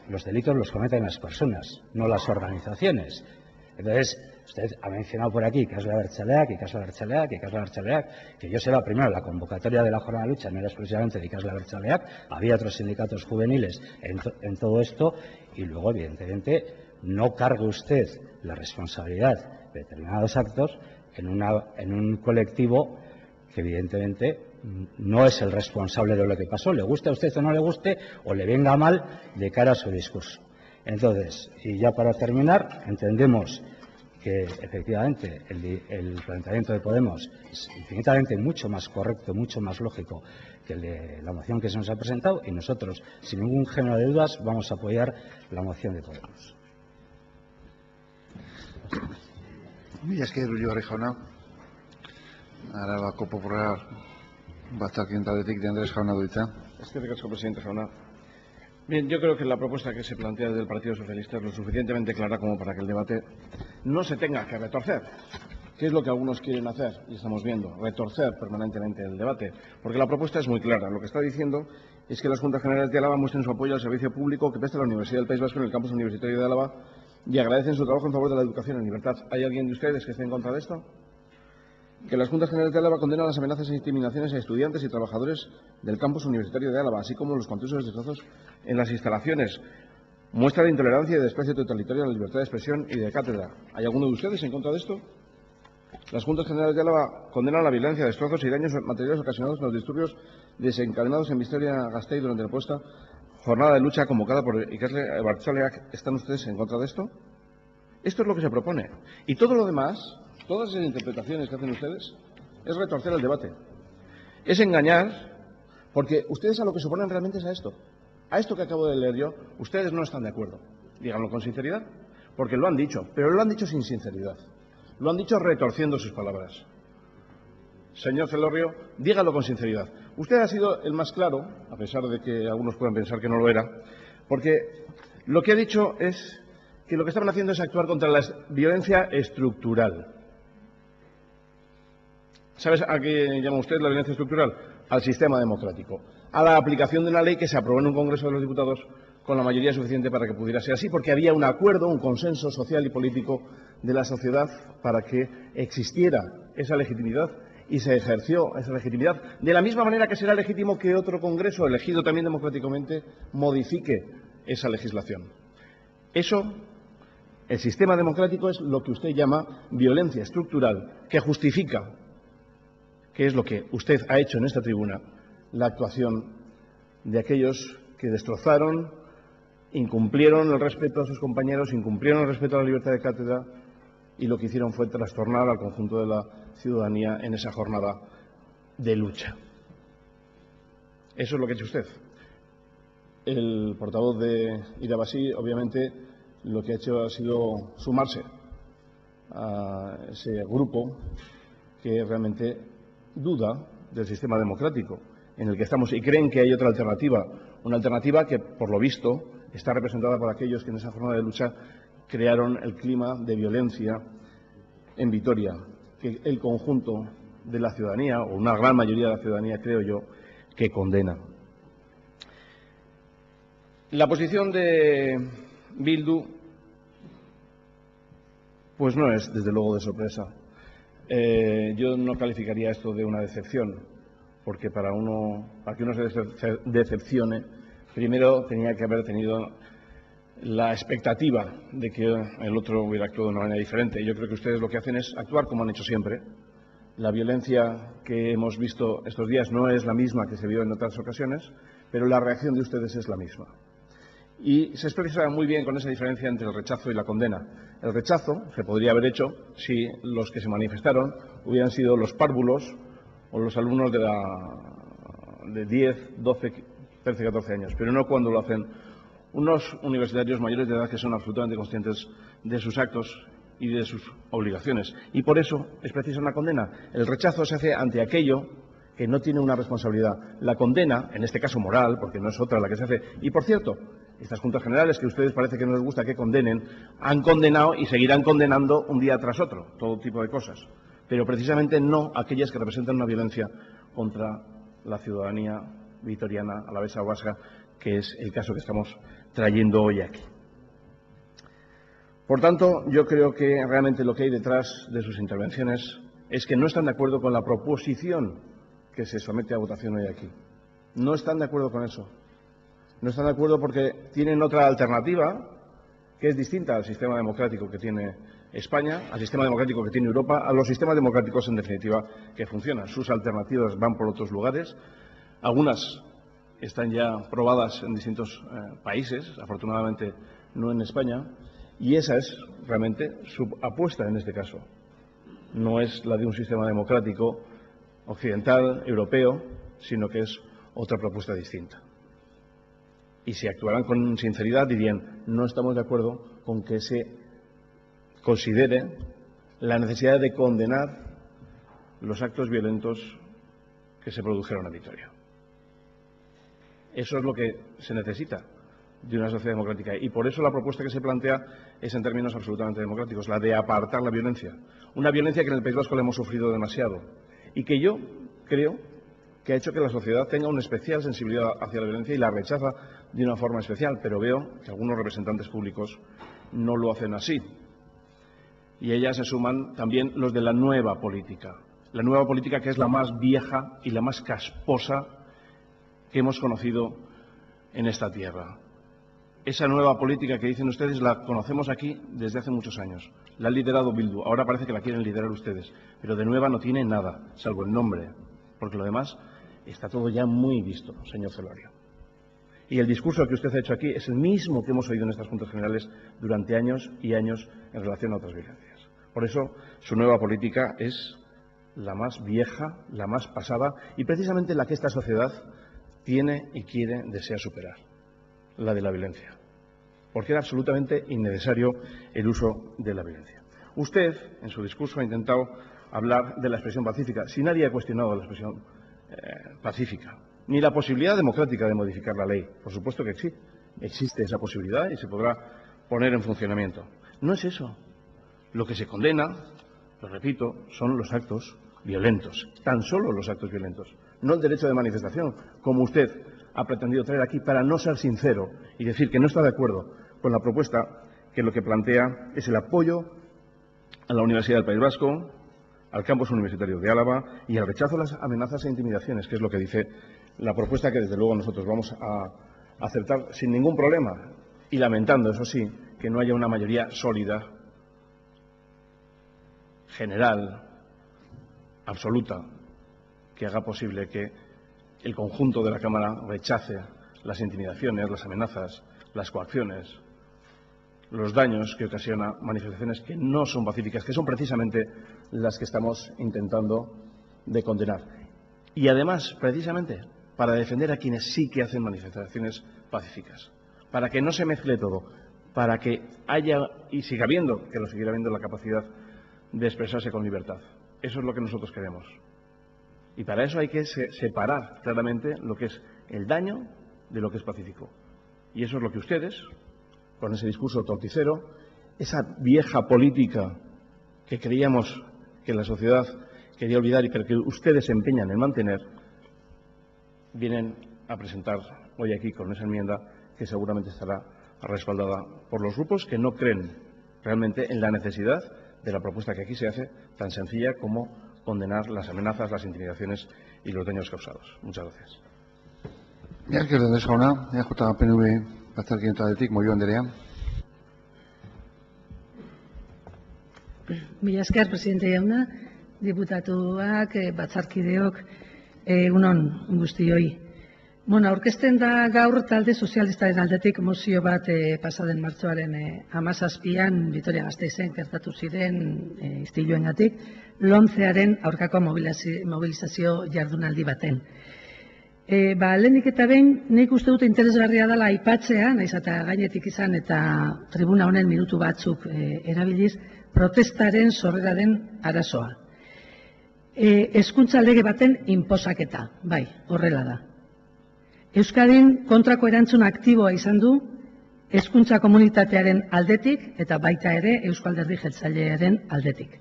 los delitos los cometen las personas, no las organizaciones. Entonces, usted ha mencionado por aquí que es la Abertzaleak, que yo sepa, primero, la convocatoria de la jornada de lucha no era exclusivamente de la Abertzaleak, había otros sindicatos juveniles en todo esto, y luego, evidentemente, no cargue usted la responsabilidad de determinados actos en un colectivo que, evidentemente, no es el responsable de lo que pasó, le guste a usted o no le guste, o le venga mal de cara a su discurso. Entonces, y ya para terminar, entendemos que efectivamente el planteamiento de Podemos es infinitamente mucho más correcto, mucho más lógico que el de la moción que se nos ha presentado, y nosotros, sin ningún género de dudas, vamos a apoyar la moción de Podemos. Mila esker, Ullibarri jauna. Arabako Popular batzarkideen taldetik de Andrés jauna du hitza. Eskerrik asko, presidente jauna. Bien, yo creo que la propuesta que se plantea desde el Partido Socialista es lo suficientemente clara como para que el debate no se tenga que retorcer, que es lo que algunos quieren hacer, y estamos viendo, retorcer permanentemente el debate, porque la propuesta es muy clara. Lo que está diciendo es que las Juntas Generales de Álava muestren su apoyo al servicio público que presta la Universidad del País Vasco en el campus universitario de Álava y agradecen su trabajo en favor de la educación en libertad. ¿Hay alguien de ustedes que esté en contra de esto? que las Juntas Generales de Álava condenan las amenazas e intimidaciones a estudiantes y trabajadores del campus universitario de Álava, así como los continuos destrozos en las instalaciones. Muestra de intolerancia y de desprecio totalitario a la libertad de expresión y de cátedra. ¿Hay alguno de ustedes en contra de esto? Las Juntas Generales de Álava condenan la violencia, destrozos y daños materiales ocasionados en los disturbios desencadenados en Vitoria-Gasteiz durante la puesta jornada de lucha convocada por Ikasle Abertzaleak. ¿Están ustedes en contra de esto? Esto es lo que se propone. Y todo lo demás, todas esas interpretaciones que hacen ustedes, es retorcer el debate. Es engañar, porque ustedes a lo que se oponen realmente es a esto. A esto que acabo de leer yo, ustedes no están de acuerdo. Díganlo con sinceridad, porque lo han dicho, pero lo han dicho sin sinceridad. Lo han dicho retorciendo sus palabras. Señor Celorrio, dígalo con sinceridad. Usted ha sido el más claro, a pesar de que algunos puedan pensar que no lo era, porque lo que ha dicho es que lo que estaban haciendo es actuar contra la violencia estructural. ¿Sabes a qué llama usted la violencia estructural? Al sistema democrático, a la aplicación de una ley que se aprobó en un Congreso de los Diputados con la mayoría suficiente para que pudiera ser así, porque había un acuerdo, un consenso social y político de la sociedad para que existiera esa legitimidad y se ejerció esa legitimidad de la misma manera que será legítimo que otro Congreso, elegido también democráticamente, modifique esa legislación. Eso, el sistema democrático, es lo que usted llama violencia estructural, que justifica, que es lo que usted ha hecho en esta tribuna, la actuación de aquellos que destrozaron, incumplieron el respeto a sus compañeros, incumplieron el respeto a la libertad de cátedra y lo que hicieron fue trastornar al conjunto de la ciudadanía en esa jornada de lucha. Eso es lo que ha hecho usted. El portavoz de Irabasí, obviamente, lo que ha hecho ha sido sumarse a ese grupo que realmente duda del sistema democrático en el que estamos y creen que hay otra alternativa, una alternativa que, por lo visto, está representada por aquellos que en esa jornada de lucha crearon el clima de violencia en Vitoria, que el conjunto de la ciudadanía, o una gran mayoría de la ciudadanía, creo yo, que condena. La posición de Bildu, pues no es, desde luego, de sorpresa. Yo no calificaría esto de una decepción, porque para que uno se decepcione, primero tenía que haber tenido la expectativa de que el otro hubiera actuado de una manera diferente. Yo creo que ustedes lo que hacen es actuar como han hecho siempre. La violencia que hemos visto estos días no es la misma que se vio en otras ocasiones, pero la reacción de ustedes es la misma. Y se expresa muy bien con esa diferencia entre el rechazo y la condena. El rechazo se podría haber hecho si los que se manifestaron hubieran sido los párvulos o los alumnos de 10, 12, 13, 14 años, pero no cuando lo hacen unos universitarios mayores de edad que son absolutamente conscientes de sus actos y de sus obligaciones. Y por eso es precisa una condena. El rechazo se hace ante aquello que no tiene una responsabilidad. La condena, en este caso moral, porque no es otra la que se hace. Y por cierto, estas Juntas Generales, que a ustedes parece que no les gusta que condenen, han condenado y seguirán condenando un día tras otro todo tipo de cosas. Pero precisamente no aquellas que representan una violencia contra la ciudadanía vitoriana, alavesa o vasca, que es el caso que estamos trayendo hoy aquí. Por tanto, yo creo que realmente lo que hay detrás de sus intervenciones es que no están de acuerdo con la proposición que se somete a votación hoy aquí. No están de acuerdo con eso. No están de acuerdo porque tienen otra alternativa que es distinta al sistema democrático que tiene España, al sistema democrático que tiene Europa, a los sistemas democráticos, en definitiva, que funcionan. Sus alternativas van por otros lugares. Algunas están ya probadas en distintos países, afortunadamente no en España, y esa es realmente su apuesta en este caso. No es la de un sistema democrático occidental, europeo, sino que es otra propuesta distinta. Y si actuaran con sinceridad dirían, no estamos de acuerdo con que se considere la necesidad de condenar los actos violentos que se produjeron en Vitoria. Eso es lo que se necesita de una sociedad democrática. Y por eso la propuesta que se plantea es en términos absolutamente democráticos, la de apartar la violencia. Una violencia que en el País Vasco la hemos sufrido demasiado y que yo creo que ha hecho que la sociedad tenga una especial sensibilidad hacia la violencia y la rechaza de una forma especial. Pero veo que algunos representantes públicos no lo hacen así. Y a ellas se suman también los de la nueva política. La nueva política que es la más vieja y la más casposa que hemos conocido en esta tierra. Esa nueva política que dicen ustedes la conocemos aquí desde hace muchos años. La ha liderado Bildu. Ahora parece que la quieren liderar ustedes. Pero de nueva no tiene nada, salvo el nombre. Porque lo demás está todo ya muy visto, señor Celorio. Y el discurso que usted ha hecho aquí es el mismo que hemos oído en estas Juntas Generales durante años y años en relación a otras violencias. Por eso, su nueva política es la más vieja, la más pasada y precisamente la que esta sociedad tiene y desea superar, la de la violencia. Porque era absolutamente innecesario el uso de la violencia. Usted, en su discurso, ha intentado hablar de la expresión pacífica. Si nadie ha cuestionado la expresión pacífica, ni la posibilidad democrática de modificar la ley. Por supuesto que existe esa posibilidad y se podrá poner en funcionamiento. No es eso. Lo que se condena, lo repito, son los actos violentos, tan solo los actos violentos, no el derecho de manifestación, como usted ha pretendido traer aquí para no ser sincero y decir que no está de acuerdo con la propuesta que lo que plantea es el apoyo a la Universidad del País Vasco, al campus universitario de Álava y al rechazo a las amenazas e intimidaciones, que es lo que dice la propuesta que desde luego nosotros vamos a aceptar sin ningún problema y lamentando, eso sí, que no haya una mayoría sólida, general, absoluta, que haga posible que el conjunto de la Cámara rechace las intimidaciones, las amenazas, las coacciones, los daños que ocasiona manifestaciones que no son pacíficas, que son precisamente las que estamos intentando de condenar. Y además, precisamente, para defender a quienes sí que hacen manifestaciones pacíficas, para que no se mezcle todo, para que haya y siga habiendo, que lo seguirá habiendo, la capacidad de expresarse con libertad. Eso es lo que nosotros queremos. Y para eso hay que separar claramente lo que es el daño de lo que es pacífico. Y eso es lo que ustedes, con ese discurso torticero, esa vieja política que creíamos que la sociedad quería olvidar y pero que ustedes se empeñan en mantener, vienen a presentar hoy aquí con esa enmienda que seguramente estará respaldada por los grupos que no creen realmente en la necesidad de la propuesta que aquí se hace, tan sencilla como condenar las amenazas, las intimidaciones y los daños causados. Muchas gracias. Eskerrik asko, jauna. EJ PNV batzarkideen taldetik, Moyo Anderea. Mila esker, presidente jauna, diputatuak, batzarkideok, egunon guztioi. Bueno, aurkezten da gaur talde sozialistaren aldetik mozio bat pasaden martxoaren 17an Vitoria-Gasteizen gertatu ziren istiluengatik lomcearen aurkako mobilizazio jardunaldi baten. Lehenik eta behin, nik uste dut interesgarria dela aipatzea, naiz eta gainetik izan eta tribuna honen minutu batzuk erabiliz, protestaren sorreraren arazoa. Hezkuntza lege baten inposaketa, bai, horrela da. Euskadin kontrako erantzun aktiboa izan du hezkuntza komunitatearen aldetik eta baita ere Eusko Alderdi Jeltzalearen aldetik.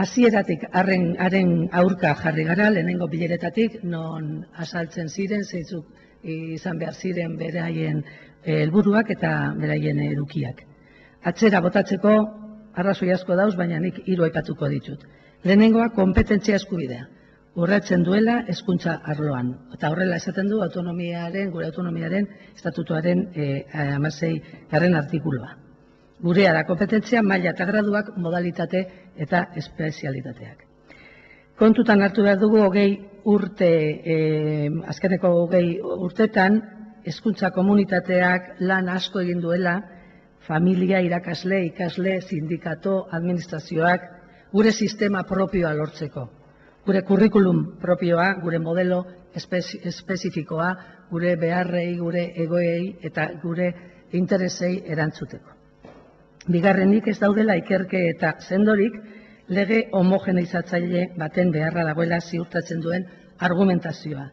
Hasieratik haren aurka jarri gara, lehenengo bileretatik, non azaltzen ziren, zeintzuk izan behar ziren beraien helburuak eta beraien edukiak. Atzera botatzeko arrazoi asko dauz, baina nik 3 aipatuko ditut. Lehenengoa, kompetentzia eskubidea. Urratzen duela hezkuntza arloan. Eta horrela esaten du gure autonomiaren estatutuaren 16. artikulua. Gurea da kompetentzia, maila eta graduak, modalitate eta espezialitateak. Kontutan hartu behar dugu azkeneko 20 urtetan, hezkuntza komunitateak lan asko egin duela, familia, irakasle, ikasle, sindikato, administrazioak, gure sistema propioa lortzeko. Gure kurrikulum propioa, gure modelo espezifikoa, gure beharrei, gure egoei eta gure interesei erantzuteko. Bigarrenik, ez daudela ikerke eta sendorik lege homogeneizatzaile baten beharra dagoela ziurtatzen duen argumentazioa.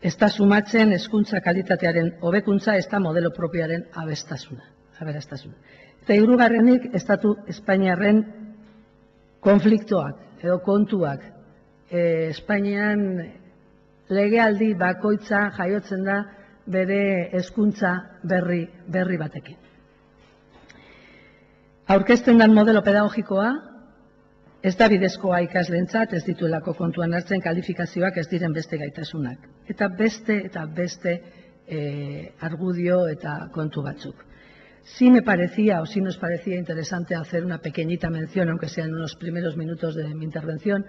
Ez da sumatzen hezkuntza kalitatearen hobekuntza, ez da modelo propioaren aberastasuna. Eta hirugarrenik, estatu Espainiarren konfliktoak edo kontuak. Espainian legealdi bakoitza jaiotzen da bere hezkuntza berri batekin. Aurkezten den modelo pedagogikoa Ez da bidezkoa ikasleentzat ez dituelako kontuan hartzen kalifikazioak ez diren beste gaitasunak. Eta beste argudio eta kontu batzuk. Sí me parecía o sí nos parecía interesante hacer una pequeñita mención, aunque sea en unos primeros minutos de mi intervención,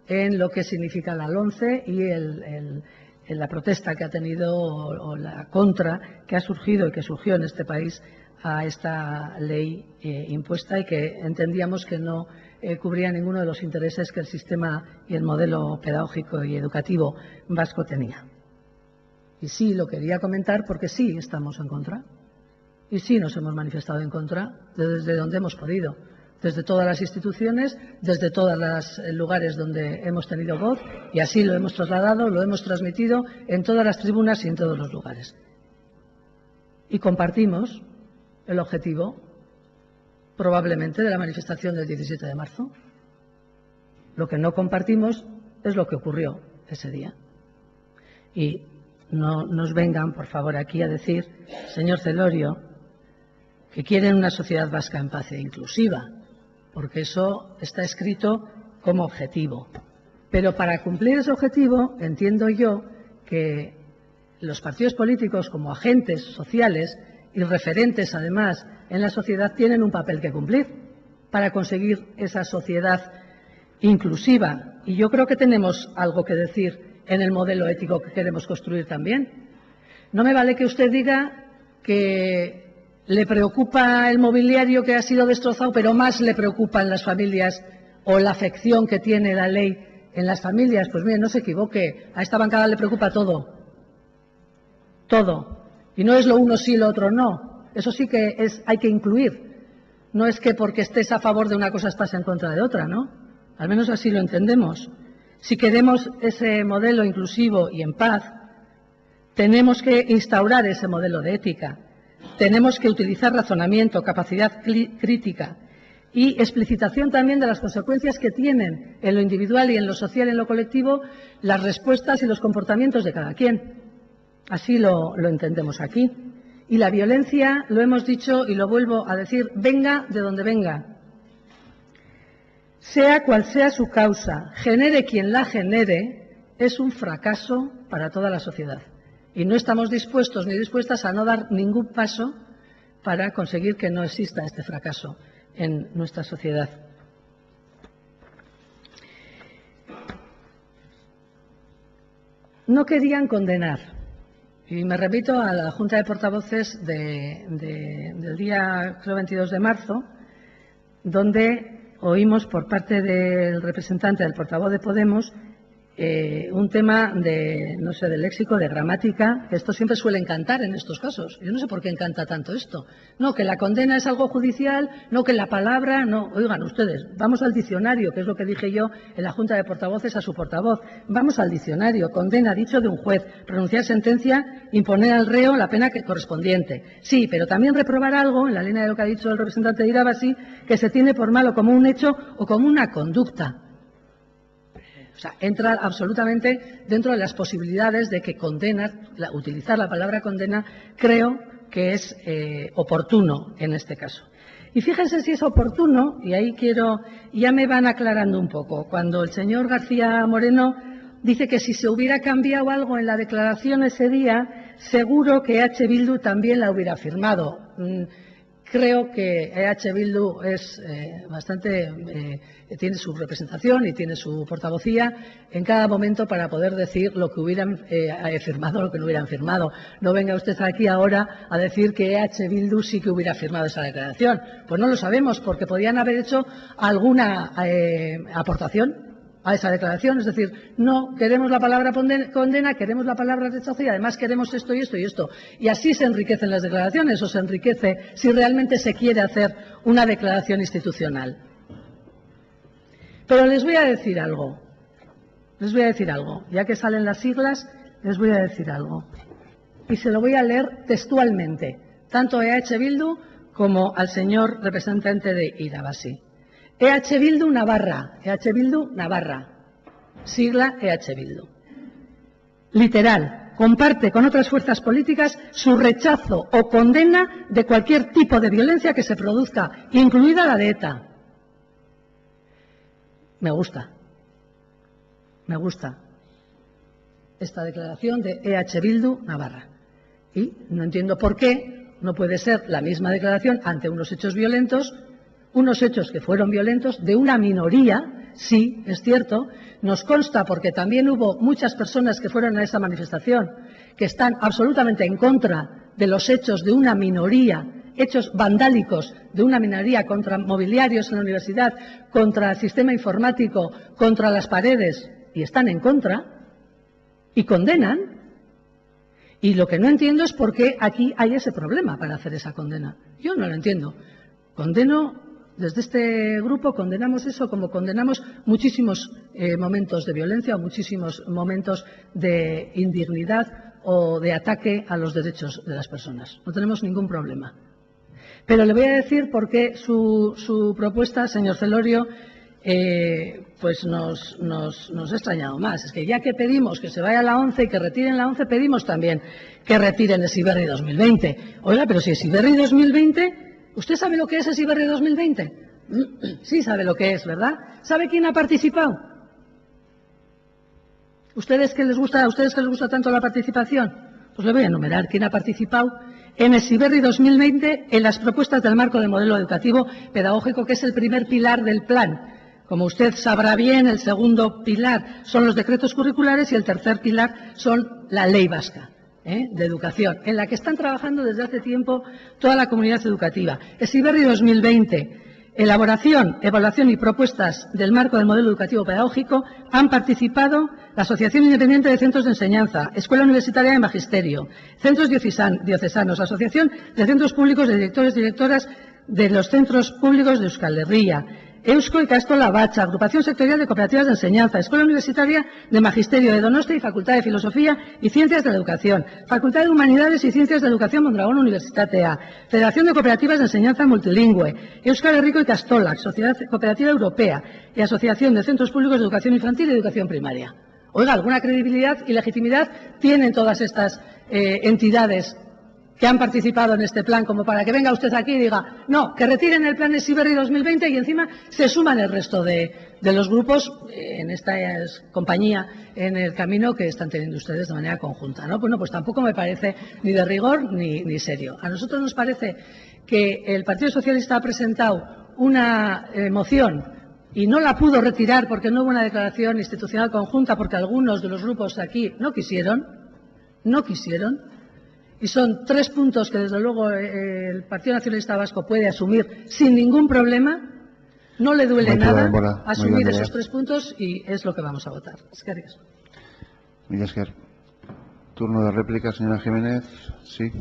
en lo que significa la LOMCE y la protesta que ha tenido o la contra que ha surgido y que surgió en este país a esta ley impuesta y que entendíamos que no cubría ninguno de los intereses que el sistema y el modelo pedagógico y educativo vasco tenía. Y sí, lo quería comentar porque sí estamos en contra. Y sí nos hemos manifestado en contra desde donde hemos podido, desde todas las instituciones, desde todos los lugares donde hemos tenido voz, y así lo hemos trasladado, lo hemos transmitido en todas las tribunas y en todos los lugares. Y compartimos el objetivo, probablemente, de la manifestación del 17 de marzo. Lo que no compartimos es lo que ocurrió ese día. Y no nos vengan, por favor, aquí a decir, señor Celorio, que quieren una sociedad vasca en paz e inclusiva, porque eso está escrito como objetivo. Pero para cumplir ese objetivo, entiendo yo que los partidos políticos, como agentes sociales y referentes, además, en la sociedad, tienen un papel que cumplir para conseguir esa sociedad inclusiva. Y yo creo que tenemos algo que decir en el modelo ético que queremos construir también. No me vale que usted diga que le preocupa el mobiliario que ha sido destrozado, pero más le preocupan las familias o la afección que tiene la ley en las familias. Pues mire, no se equivoque, a esta bancada le preocupa todo. Todo. Y no es lo uno sí, lo otro no. Eso sí que hay que incluir. No es que porque estés a favor de una cosa estás en contra de otra, ¿no? Al menos así lo entendemos. Si queremos ese modelo inclusivo y en paz, tenemos que instaurar ese modelo de ética. Tenemos que utilizar razonamiento, capacidad crítica y explicitación también de las consecuencias que tienen en lo individual y en lo social y en lo colectivo las respuestas y los comportamientos de cada quien. Así lo entendemos aquí. Y la violencia, lo hemos dicho y lo vuelvo a decir, venga de donde venga. Sea cual sea su causa, genere quien la genere, es un fracaso para toda la sociedad. Y no estamos dispuestos ni dispuestas a no dar ningún paso para conseguir que no exista este fracaso en nuestra sociedad. No querían condenar. Y me remito a la Junta de Portavoces del día, creo, 22 de marzo, donde oímos por parte del representante del portavoz de Podemos un tema de, no sé, de léxico, de gramática, que esto siempre suele encantar en estos casos. Yo no sé por qué encanta tanto esto. No, que la condena es algo judicial, no, que la palabra, no. Oigan ustedes, vamos al diccionario, que es lo que dije yo en la Junta de Portavoces a su portavoz. Vamos al diccionario. Condena, dicho de un juez, pronunciar sentencia, imponer al reo la pena correspondiente. Sí, pero también reprobar algo, en la línea de lo que ha dicho el representante de Irabasi, que se tiene por malo como un hecho o como una conducta. O sea, entra absolutamente dentro de las posibilidades de que utilizar la palabra condena, creo que es oportuno en este caso. Y fíjense si es oportuno, y ahí ya me van aclarando un poco, cuando el señor García Moreno dice que si se hubiera cambiado algo en la declaración ese día, seguro que EH Bildu también la hubiera firmado. Creo que EH Bildu es tiene su representación y tiene su portavocía en cada momento para poder decir lo que hubieran firmado o lo que no hubieran firmado. No venga usted aquí ahora a decir que EH Bildu sí que hubiera firmado esa declaración. Pues no lo sabemos, porque podían haber hecho alguna aportación a esa declaración. Es decir, no queremos la palabra condena, queremos la palabra rechazo y además queremos esto y esto y esto. Y así se enriquecen las declaraciones, o se enriquece si realmente se quiere hacer una declaración institucional. Pero les voy a decir algo, ya que salen las siglas, les voy a decir algo. Y se lo voy a leer textualmente, tanto a EH Bildu como al señor representante de Irabasi. EH Bildu Navarra, sigla EH Bildu. Literal, comparte con otras fuerzas políticas su rechazo o condena de cualquier tipo de violencia que se produzca, incluida la de ETA. Me gusta esta declaración de EH Bildu Navarra. Y no entiendo por qué no puede ser la misma declaración ante unos hechos violentos, unos hechos que fueron violentos de una minoría, sí, es cierto, nos consta porque también hubo muchas personas que fueron a esa manifestación que están absolutamente en contra de los hechos de una minoría, hechos vandálicos de una minoría contra mobiliarios en la universidad, contra el sistema informático, contra las paredes, y están en contra y condenan. Y lo que no entiendo es por qué aquí hay ese problema para hacer esa condena. Yo no lo entiendo. Desde este grupo condenamos eso como condenamos muchísimos momentos de violencia o muchísimos momentos de indignidad o de ataque a los derechos de las personas. No tenemos ningún problema. Pero le voy a decir por qué su propuesta, señor Celorio, pues nos ha extrañado más. Es que ya que pedimos que se vaya a la 11 y que retiren la 11, pedimos también que retiren Heziberri 2020. Oiga, pero si Heziberri 2020, ¿usted sabe lo que es Heziberri 2020? Sí sabe lo que es, ¿verdad? ¿Sabe quién ha participado? ¿A ustedes que les gusta tanto la participación? Pues le voy a enumerar quién ha participado en Heziberri 2020 en las propuestas del marco de modelo educativo pedagógico, que es el primer pilar del plan. Como usted sabrá bien, el segundo pilar son los decretos curriculares y el tercer pilar son la ley vasca de educación, en la que están trabajando desde hace tiempo toda la comunidad educativa. Heziberri 2020, elaboración, evaluación y propuestas del marco del modelo educativo pedagógico, han participado la Asociación Independiente de Centros de Enseñanza, Escuela Universitaria de Magisterio, Centros Diocesanos, Asociación de Centros Públicos de Directores y Directoras de los Centros Públicos de Euskal Herria, Eusko Ikastola Bacha, Agrupación Sectorial de Cooperativas de Enseñanza, Escuela Universitaria de Magisterio de Donostia y Facultad de Filosofía y Ciencias de la Educación, Facultad de Humanidades y Ciencias de Educación Mondragón Universitatea, Federación de Cooperativas de Enseñanza Multilingüe, Euskal Herriko Ikastola, Sociedad Cooperativa Europea y Asociación de Centros Públicos de Educación Infantil y Educación Primaria. Oiga, alguna credibilidad y legitimidad tienen todas estas entidades que han participado en este plan, como para que venga usted aquí y diga, no, que retiren el plan Heziberri 2020 y encima se suman el resto de los grupos en esta compañía, en el camino que están teniendo ustedes de manera conjunta, ¿no? Bueno, pues tampoco me parece ni de rigor ni serio. A nosotros nos parece que el Partido Socialista ha presentado una moción y no la pudo retirar porque no hubo una declaración institucional conjunta, porque algunos de los grupos aquí no quisieron. Y son 3 puntos que, desde luego, el Partido Nacionalista Vasco puede asumir sin ningún problema. No le duele nada asumir esos 3 puntos y es lo que vamos a votar. Eskerrik asko. Mila esker. Turno de réplica, señora Jiménez. Sí.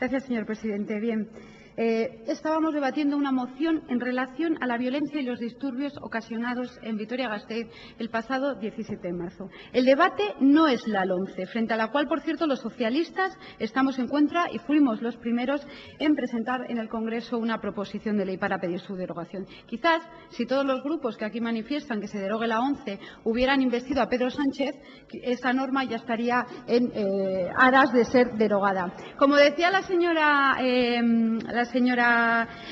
Gracias, señor presidente. Bien, estábamos debatiendo una moción en relación a la violencia y los disturbios ocasionados en Vitoria-Gasteiz el pasado 17 de marzo. El debate no es la LOMCE, frente a la cual, por cierto, los socialistas estamos en contra y fuimos los primeros en presentar en el Congreso una proposición de ley para pedir su derogación. Quizás, si todos los grupos que aquí manifiestan que se derogue la 11 hubieran investido a Pedro Sánchez, esa norma ya estaría en aras de ser derogada. Como decía la señora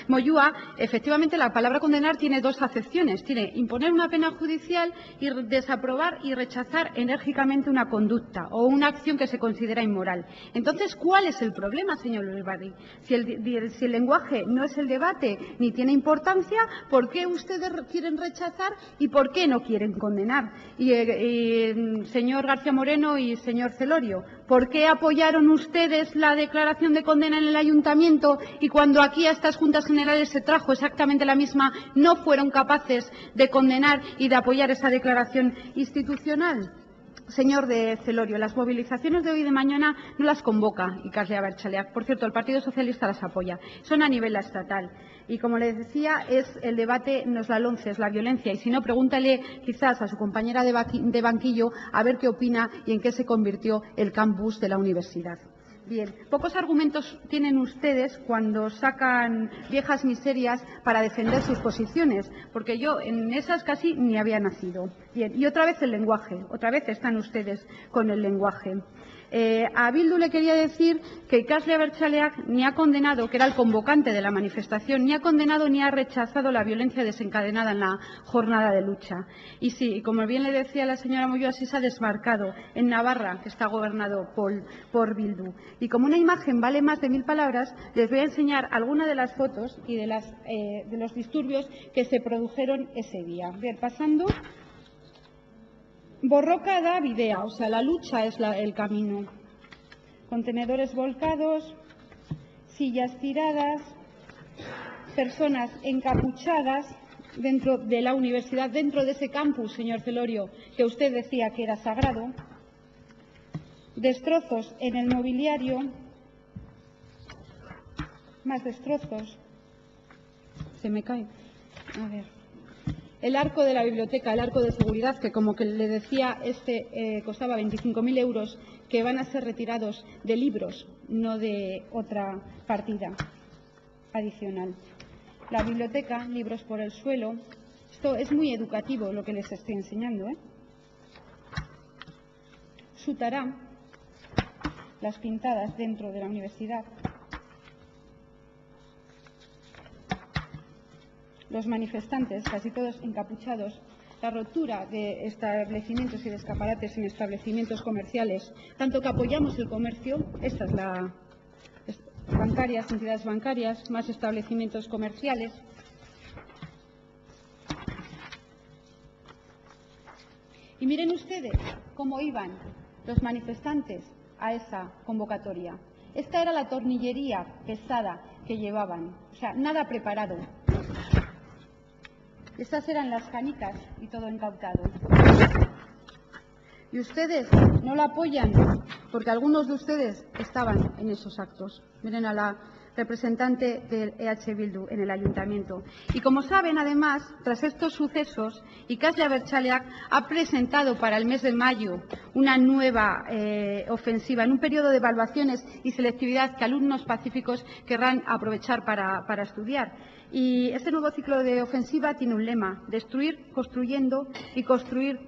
Moyúa, efectivamente la palabra condenar tiene 2 acepciones. Tiene imponer una pena judicial y desaprobar y rechazar enérgicamente una conducta o una acción que se considera inmoral. Entonces, ¿cuál es el problema, señor Luis Barri? Si el lenguaje no es el debate ni tiene importancia, ¿por qué ustedes quieren rechazar y por qué no quieren condenar? Y señor García Moreno y señor Celorio, ¿por qué apoyaron ustedes la declaración de condena en el ayuntamiento y cuando aquí a estas Juntas Generales se trajo exactamente la misma, no fueron capaces de condenar y de apoyar esa declaración institucional? Señor de Celorio, las movilizaciones de hoy y de mañana no las convoca Ikasle Abertzaleak. Por cierto, el Partido Socialista las apoya. Son a nivel estatal. Y como les decía, el debate no es la LOMCE, es la violencia. Y si no, pregúntale quizás a su compañera de banquillo a ver qué opina y en qué se convirtió el campus de la universidad. Bien, pocos argumentos tienen ustedes cuando sacan viejas miserias para defender sus posiciones, porque yo en esas casi ni había nacido. Bien, y otra vez el lenguaje, otra vez están ustedes con el lenguaje. A Bildu le quería decir que Ikasle Abertzaleak ni ha condenado, que era el convocante de la manifestación, ni ha condenado ni ha rechazado la violencia desencadenada en la jornada de lucha. Y sí, como bien le decía la señora Moyúa, sí se ha desmarcado en Navarra, que está gobernado por Bildu. Y como una imagen vale más de 1000 palabras, les voy a enseñar algunas de las fotos y de los disturbios que se produjeron ese día. Bien, pasando. Borroka da bidea, o sea, la lucha es el camino. Contenedores volcados, sillas tiradas, personas encapuchadas dentro de la universidad, dentro de ese campus, señor Celorio, que usted decía que era sagrado, destrozos en el mobiliario, más destrozos, se me cae, a ver. El arco de la biblioteca, el arco de seguridad, que como que le decía, costaba 25.000 euros, que van a ser retirados de libros, no de otra partida adicional. La biblioteca, libros por el suelo. Esto es muy educativo lo que les estoy enseñando, ¿eh? Sutará, las pintadas dentro de la universidad. Los manifestantes, casi todos encapuchados, la rotura de establecimientos y de escaparates en establecimientos comerciales, tanto que apoyamos el comercio, esta es la bancarias, entidades bancarias, más establecimientos comerciales. Y miren ustedes cómo iban los manifestantes a esa convocatoria. Esta era la tornillería pesada que llevaban, o sea, nada preparado. Estas eran las canicas y todo incautado. Y ustedes no la apoyan porque algunos de ustedes estaban en esos actos. Miren a la representante del EH Bildu en el ayuntamiento. Y como saben, además, tras estos sucesos, Ikasle Abertzaleak ha presentado para el mes de mayo una nueva ofensiva en un periodo de evaluaciones y selectividad que alumnos pacíficos querrán aprovechar para estudiar. Y este nuevo ciclo de ofensiva tiene un lema: destruir construyendo y construir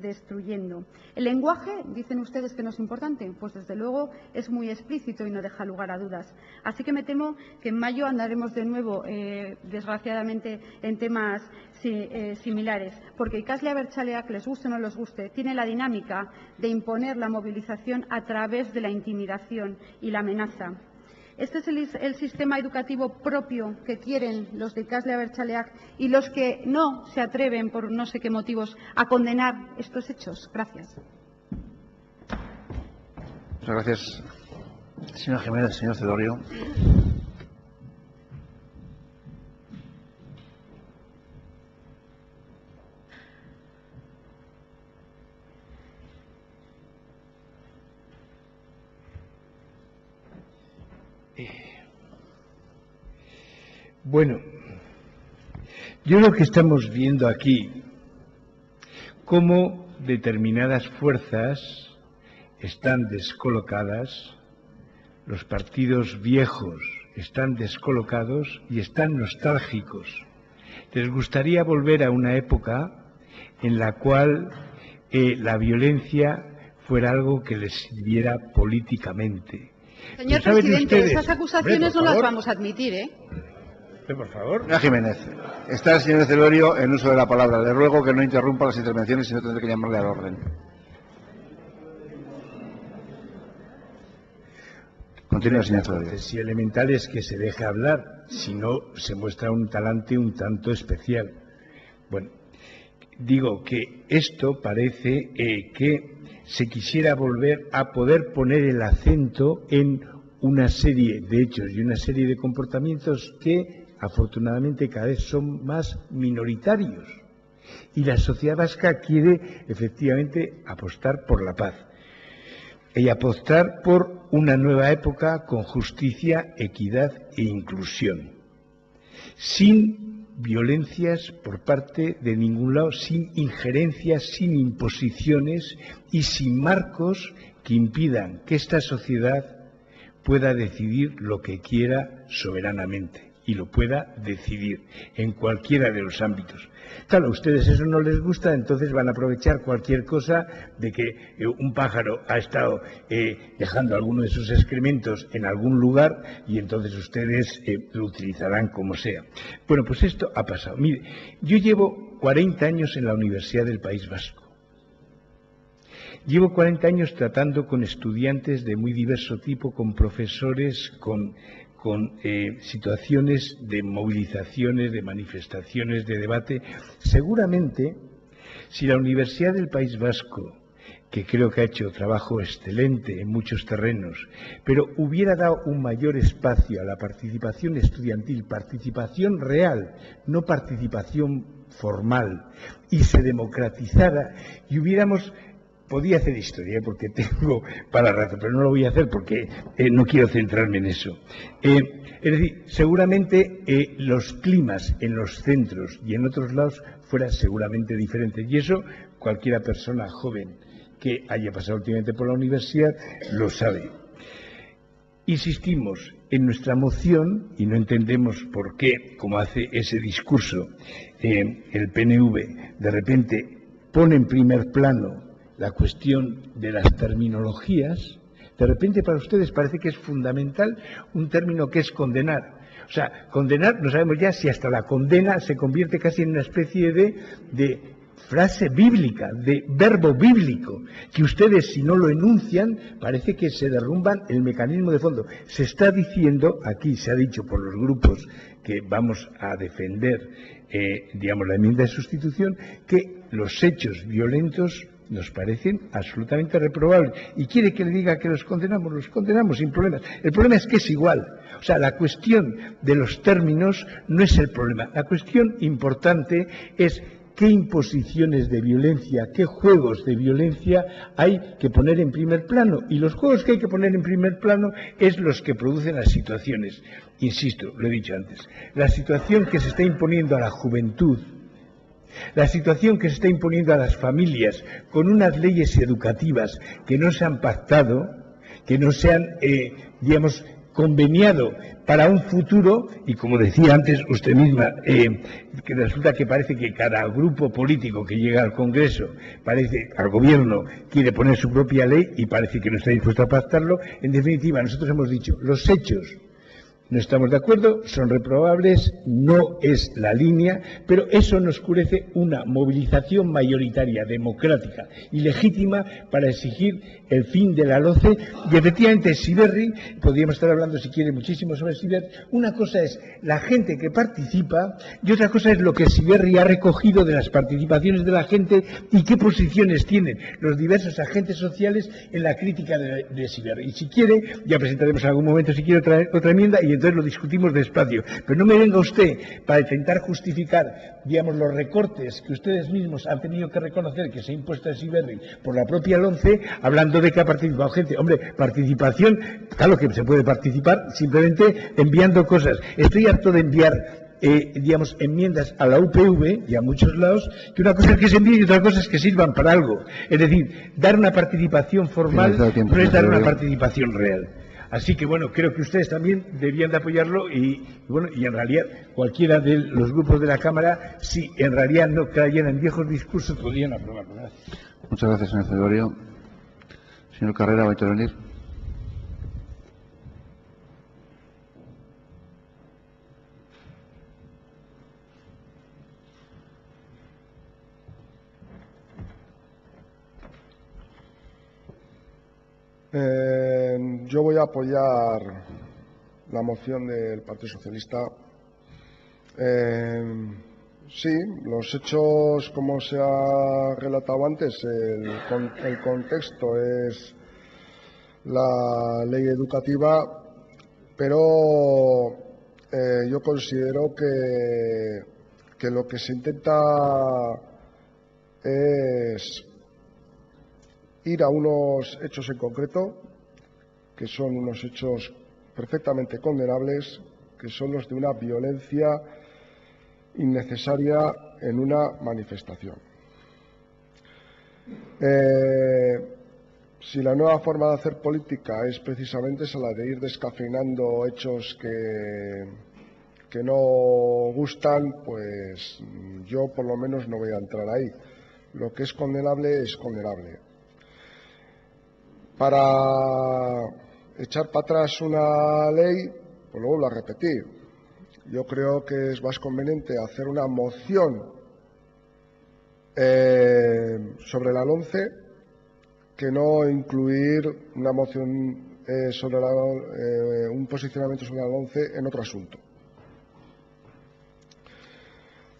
destruyendo. El lenguaje, dicen ustedes que no es importante, pues desde luego es muy explícito y no deja lugar a dudas. Así que me temo que en mayo andaremos de nuevo, desgraciadamente, en temas similares, porque Ikasle Abertzaleak, les guste o no les guste, tiene la dinámica de imponer la movilización a través de la intimidación y la amenaza. Este es el sistema educativo propio que quieren los de Ikasle Abertzaleak y los que no se atreven, por no sé qué motivos, a condenar estos hechos. Gracias. Muchas gracias, señora Jiménez. Señor Celorio. Bueno, yo lo que estamos viendo aquí, cómo determinadas fuerzas están descolocadas, los partidos viejos están descolocados y están nostálgicos. Les gustaría volver a una época en la cual la violencia fuera algo que les sirviera políticamente. Señor presidente, esas acusaciones no las vamos a admitir, ¿eh? Por favor. Señora Jiménez, está el señor Celorio en uso de la palabra. Le ruego que no interrumpa las intervenciones, si no tendré que llamarle al orden. Continúe, señor Celorio. Si elemental es que se deje hablar, si no se muestra un talante un tanto especial. Bueno, digo que esto parece que se quisiera volver a poder poner el acento en una serie de hechos y una serie de comportamientos que afortunadamente cada vez son más minoritarios. Y la sociedad vasca quiere efectivamente apostar por la paz y apostar por una nueva época con justicia, equidad e inclusión, sin violencias por parte de ningún lado, sin injerencias, sin imposiciones y sin marcos que impidan que esta sociedad pueda decidir lo que quiera soberanamente y lo pueda decidir en cualquiera de los ámbitos. Claro, a ustedes eso no les gusta, entonces van a aprovechar cualquier cosa de que un pájaro ha estado dejando alguno de sus excrementos en algún lugar y entonces ustedes lo utilizarán como sea. Bueno, pues esto ha pasado. Mire, yo llevo 40 años en la Universidad del País Vasco. Llevo 40 años tratando con estudiantes de muy diverso tipo, con profesores, con situaciones de movilizaciones, de manifestaciones, de debate. Seguramente, si la Universidad del País Vasco, que creo que ha hecho trabajo excelente en muchos terrenos, pero hubiera dado un mayor espacio a la participación estudiantil, participación real, no participación formal, y se democratizara y hubiéramos... Podía hacer historia, porque tengo para rato, pero no lo voy a hacer porque no quiero centrarme en eso. Es decir, seguramente los climas en los centros y en otros lados fueran seguramente diferentes. Y eso cualquiera persona joven que haya pasado últimamente por la universidad lo sabe. Insistimos en nuestra moción y no entendemos por qué, como hace ese discurso, el PNV de repente pone en primer plano la cuestión de las terminologías. De repente para ustedes parece que es fundamental un término que es condenar. O sea, condenar, no sabemos ya si hasta la condena se convierte casi en una especie de frase bíblica, de verbo bíblico, que ustedes si no lo enuncian parece que se derrumban el mecanismo de fondo. Se está diciendo, aquí se ha dicho por los grupos que vamos a defender, digamos, la enmienda de sustitución, que los hechos violentos nos parecen absolutamente reprobables. ¿Y quiere que le diga que los condenamos sin problemas? El problema es que es igual. O sea, la cuestión de los términos no es el problema. La cuestión importante es qué imposiciones de violencia, qué juegos de violencia hay que poner en primer plano. Y los juegos que hay que poner en primer plano es los que producen las situaciones. Insisto, lo he dicho antes, la situación que se está imponiendo a la juventud, la situación que se está imponiendo a las familias con unas leyes educativas que no se han pactado, que no se han, digamos, conveniado para un futuro, y como decía antes usted misma, que resulta que parece que cada grupo político que llega al Congreso, al gobierno, quiere poner su propia ley y parece que no está dispuesto a pactarlo. En definitiva, nosotros hemos dicho, los hechos no estamos de acuerdo, son reprobables, no es la línea, pero eso nos oscurece una movilización mayoritaria, democrática y legítima para exigir el fin de la LOCE. Y efectivamente, Siberry, podríamos estar hablando si quiere muchísimo sobre Siberry, una cosa es la gente que participa y otra cosa es lo que Siberry ha recogido de las participaciones de la gente y qué posiciones tienen los diversos agentes sociales en la crítica de Siberry. Y si quiere, ya presentaremos en algún momento, si quiere, otra enmienda y entonces lo discutimos despacio. Pero no me venga usted para intentar justificar, digamos, los recortes que ustedes mismos han tenido que reconocer que se ha impuesto a Siberry por la propia LONCE, hablando de que ha participado gente. Hombre, participación, claro que se puede participar simplemente enviando cosas. Estoy harto de enviar digamos, enmiendas a la UPV y a muchos lados, que una cosa es que se envíen y otra cosa es que sirvan para algo. Es decir, dar una participación formal no es dar una participación real. Así que, bueno, creo que ustedes también debían de apoyarlo y en realidad cualquiera de los grupos de la Cámara, si en realidad no cayeran en viejos discursos, podrían aprobarlo. Gracias. Muchas gracias, señor Celorio. Señor Carrera, ¿va a intervenir? Yo voy a apoyar la moción del Partido Socialista. Sí, los hechos, como se ha relatado antes, el contexto es la ley educativa, pero yo considero que lo que se intenta es ir a unos hechos en concreto, que son unos hechos perfectamente condenables, que son los de una violencia innecesaria en una manifestación. si la nueva forma de hacer política es precisamente esa, la de ir descafeinando hechos que no gustan, pues yo por lo menos no voy a entrar ahí. Lo que es condenable es condenable. Para echar para atrás una ley, pues lo vuelvo a repetir, yo creo que es más conveniente hacer una moción sobre la LOMCE que no incluir una moción sobre un posicionamiento sobre la LOMCE en otro asunto.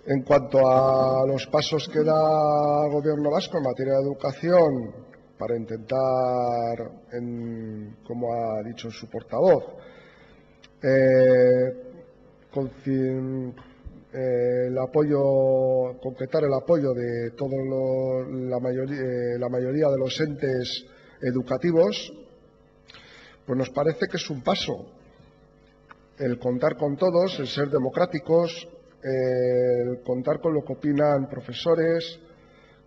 En cuanto a los pasos que da el Gobierno vasco en materia de educación para intentar, como ha dicho su portavoz, concretar el apoyo de la mayoría de los entes educativos, pues nos parece que es un paso el contar con todos, el ser democráticos, el contar con lo que opinan profesores,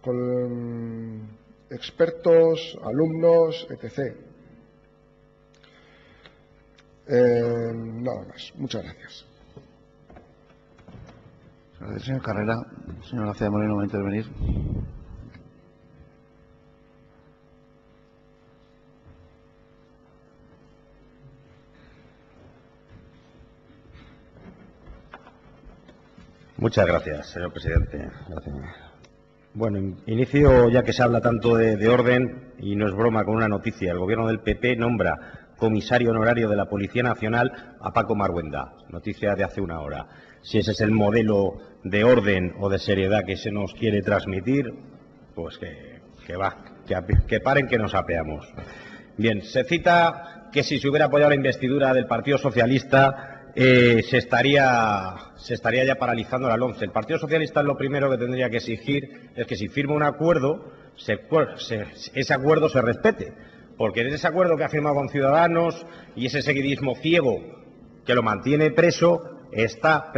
con expertos, alumnos, etc. Nada más. Muchas gracias. Gracias, señor Carrera. Señor García Moreno, va a intervenir. Muchas gracias, señor presidente. Gracias. Bueno, inicio, ya que se habla tanto de orden, y no es broma con una noticia. El Gobierno del PP nombra comisario honorario de la Policía Nacional a Paco Marhuenda. Noticia de hace una hora. Si ese es el modelo de orden o de seriedad que se nos quiere transmitir, pues que paren, que nos apeamos. Bien, se cita que si se hubiera apoyado la investidura del Partido Socialista se estaría ya paralizando la LOMCE. El Partido Socialista lo primero que tendría que exigir es que si firma un acuerdo, ese acuerdo se respete. Porque en ese acuerdo que ha firmado con Ciudadanos y ese seguidismo ciego que lo mantiene preso, estaba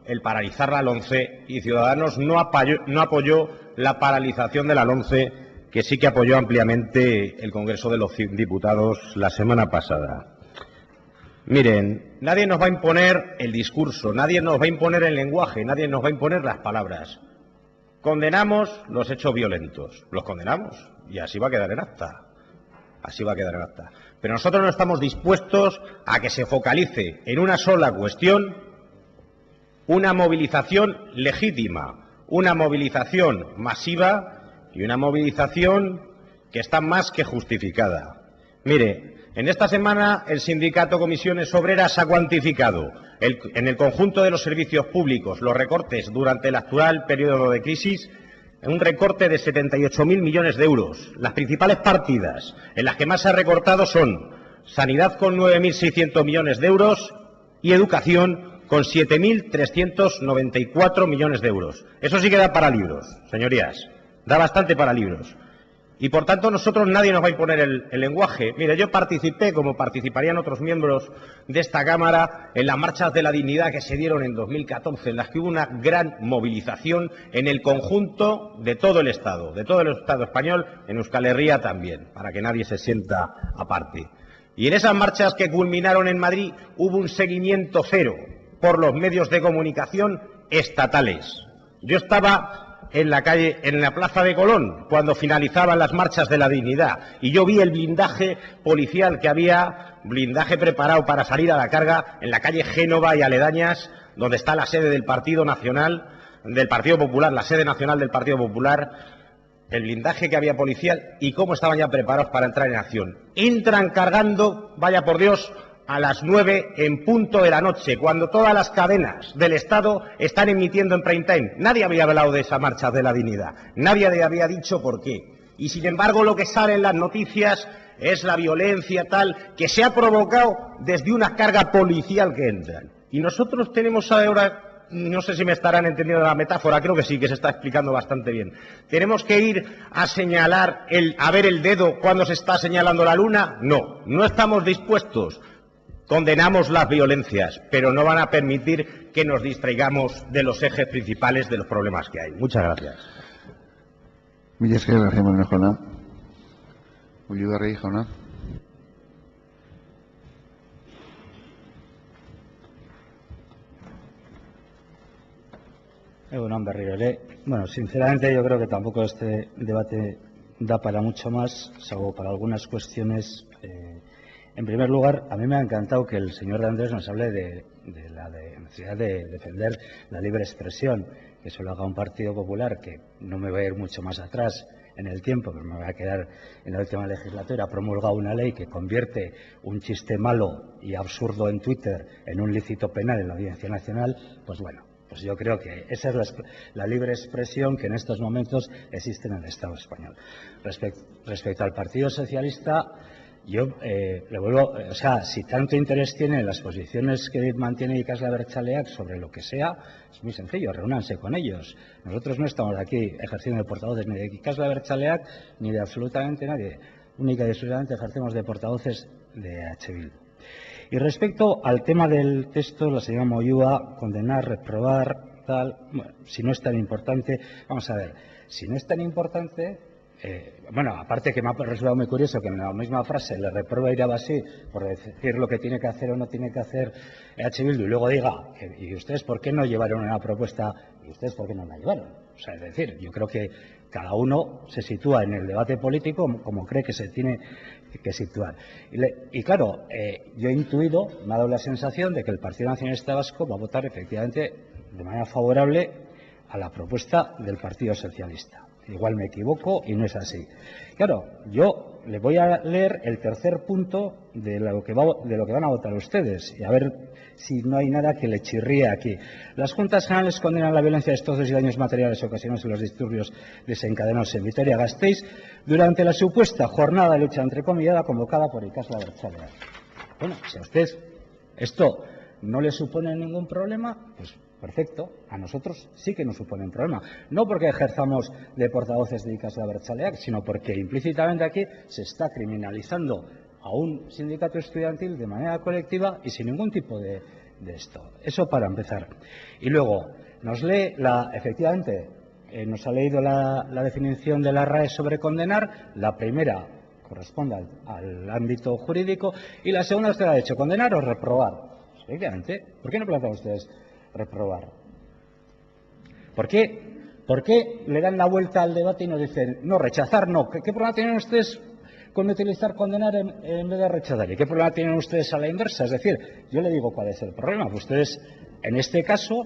el paralizar la LOMCE, y Ciudadanos no apoyó la paralización de la LOMCE, que sí que apoyó ampliamente el Congreso de los Diputados la semana pasada. Miren, nadie nos va a imponer el discurso, nadie nos va a imponer el lenguaje, nadie nos va a imponer las palabras. Condenamos los hechos violentos, los condenamos, y así va a quedar en acta. Así va a quedar en acta. Pero nosotros no estamos dispuestos a que se focalice en una sola cuestión, una movilización legítima, una movilización masiva y una movilización que está más que justificada. Mire, en esta semana el sindicato Comisiones Obreras ha cuantificado en el conjunto de los servicios públicos los recortes durante el actual periodo de crisis, un recorte de 78.000 millones de euros. Las principales partidas en las que más se ha recortado son Sanidad con 9.600 millones de euros y Educación con 7.394 millones de euros. Eso sí que da para libros, señorías. Da bastante para libros. Y por tanto nosotros nadie nos va a imponer el lenguaje. Mire, yo participé, como participarían otros miembros de esta Cámara, en las marchas de la dignidad que se dieron en 2014, en las que hubo una gran movilización en el conjunto de todo el Estado español, en Euskal Herria también, para que nadie se sienta aparte. Y en esas marchas que culminaron en Madrid hubo un seguimiento cero por los medios de comunicación estatales. Yo estaba en la Plaza de Colón, cuando finalizaban las marchas de la dignidad, y yo vi el blindaje policial que había, blindaje preparado para salir a la carga en la calle Génova y aledañas, donde está la sede del Partido Nacional, del Partido Popular, la sede nacional del Partido Popular, el blindaje que había policial y cómo estaban ya preparados para entrar en acción. Entran cargando, vaya por Dios, a las 9 en punto de la noche, cuando todas las cadenas del Estado están emitiendo en prime time. Nadie había hablado de esa marcha de la dignidad, nadie había dicho por qué. Y sin embargo lo que sale en las noticias es la violencia tal que se ha provocado desde una carga policial que entran. Y nosotros tenemos ahora, no sé si me estarán entendiendo la metáfora, creo que sí, que se está explicando bastante bien. Tenemos que ir a señalar, a ver el dedo cuando se está señalando la luna. No, no estamos dispuestos. Condenamos las violencias, pero no van a permitir que nos distraigamos de los ejes principales de los problemas que hay. Muchas gracias. Mila esker, García Moreno jauna. Uribarri jauna. Egunon berriro ere. Bueno, sinceramente yo creo que tampoco este debate da para mucho más, salvo para algunas cuestiones. En primer lugar, a mí me ha encantado que el señor de Andrés nos hable de la necesidad de defender la libre expresión, que eso lo haga un Partido Popular, que no me voy a ir mucho más atrás en el tiempo, pero me voy a quedar en la última legislatura, ha promulgado una ley que convierte un chiste malo y absurdo en Twitter en un lícito penal en la Audiencia Nacional. Pues bueno, pues yo creo que esa es la libre expresión que en estos momentos existe en el Estado español. Respecto al Partido Socialista, yo le vuelvo, o sea, si tanto interés tiene en las posiciones que mantiene Ikasle Abertzaleak sobre lo que sea, es muy sencillo, reúnanse con ellos. Nosotros no estamos aquí ejerciendo de portavoces ni de Ikasle Abertzaleak ni de absolutamente nadie. Única y exclusivamente ejercemos de portavoces de EH Bildu. Y respecto al tema del texto, la señora Moyúa, condenar, reprobar, tal, bueno, si no es tan importante, vamos a ver, si no es tan importante, bueno, aparte que me ha resultado muy curioso que en la misma frase le reprueba a Irabazi por decir lo que tiene que hacer o no tiene que hacer EH Bildu y luego diga, ¿y ustedes por qué no llevaron una propuesta? ¿Y ustedes por qué no la llevaron? O sea, es decir, yo creo que cada uno se sitúa en el debate político como cree que se tiene que situar. Y claro, yo he intuido, me ha dado la sensación de que el Partido Nacionalista Vasco va a votar efectivamente de manera favorable a la propuesta del Partido Socialista. Igual me equivoco y no es así. Claro, yo le voy a leer el tercer punto de lo que van a votar ustedes y a ver si no hay nada que le chirríe aquí. Las Juntas Generales condenan la violencia, destrozos y daños materiales ocasionados en los disturbios desencadenados en Vitoria-Gasteiz durante la supuesta jornada de lucha entrecomillada convocada por Ikasle Abertzaleak. Bueno, si a usted esto no le supone ningún problema, pues perfecto, a nosotros sí que nos supone un problema. No porque ejerzamos de portavoces de Ikasle Abertzaleak, sino porque implícitamente aquí se está criminalizando a un sindicato estudiantil de manera colectiva y sin ningún tipo de esto. Eso para empezar. Y luego, nos lee efectivamente, nos ha leído la definición de la RAE sobre condenar. La primera corresponde al ámbito jurídico y la segunda usted ha dicho, condenar o reprobar. Efectivamente, ¿por qué no plantean ustedes reprobar? ¿Por qué le dan la vuelta al debate y nos dicen, no, rechazar no? ¿Qué problema tienen ustedes con utilizar condenar en vez de rechazar? ¿Y qué problema tienen ustedes a la inversa? Es decir, yo le digo cuál es el problema. Ustedes, en este caso,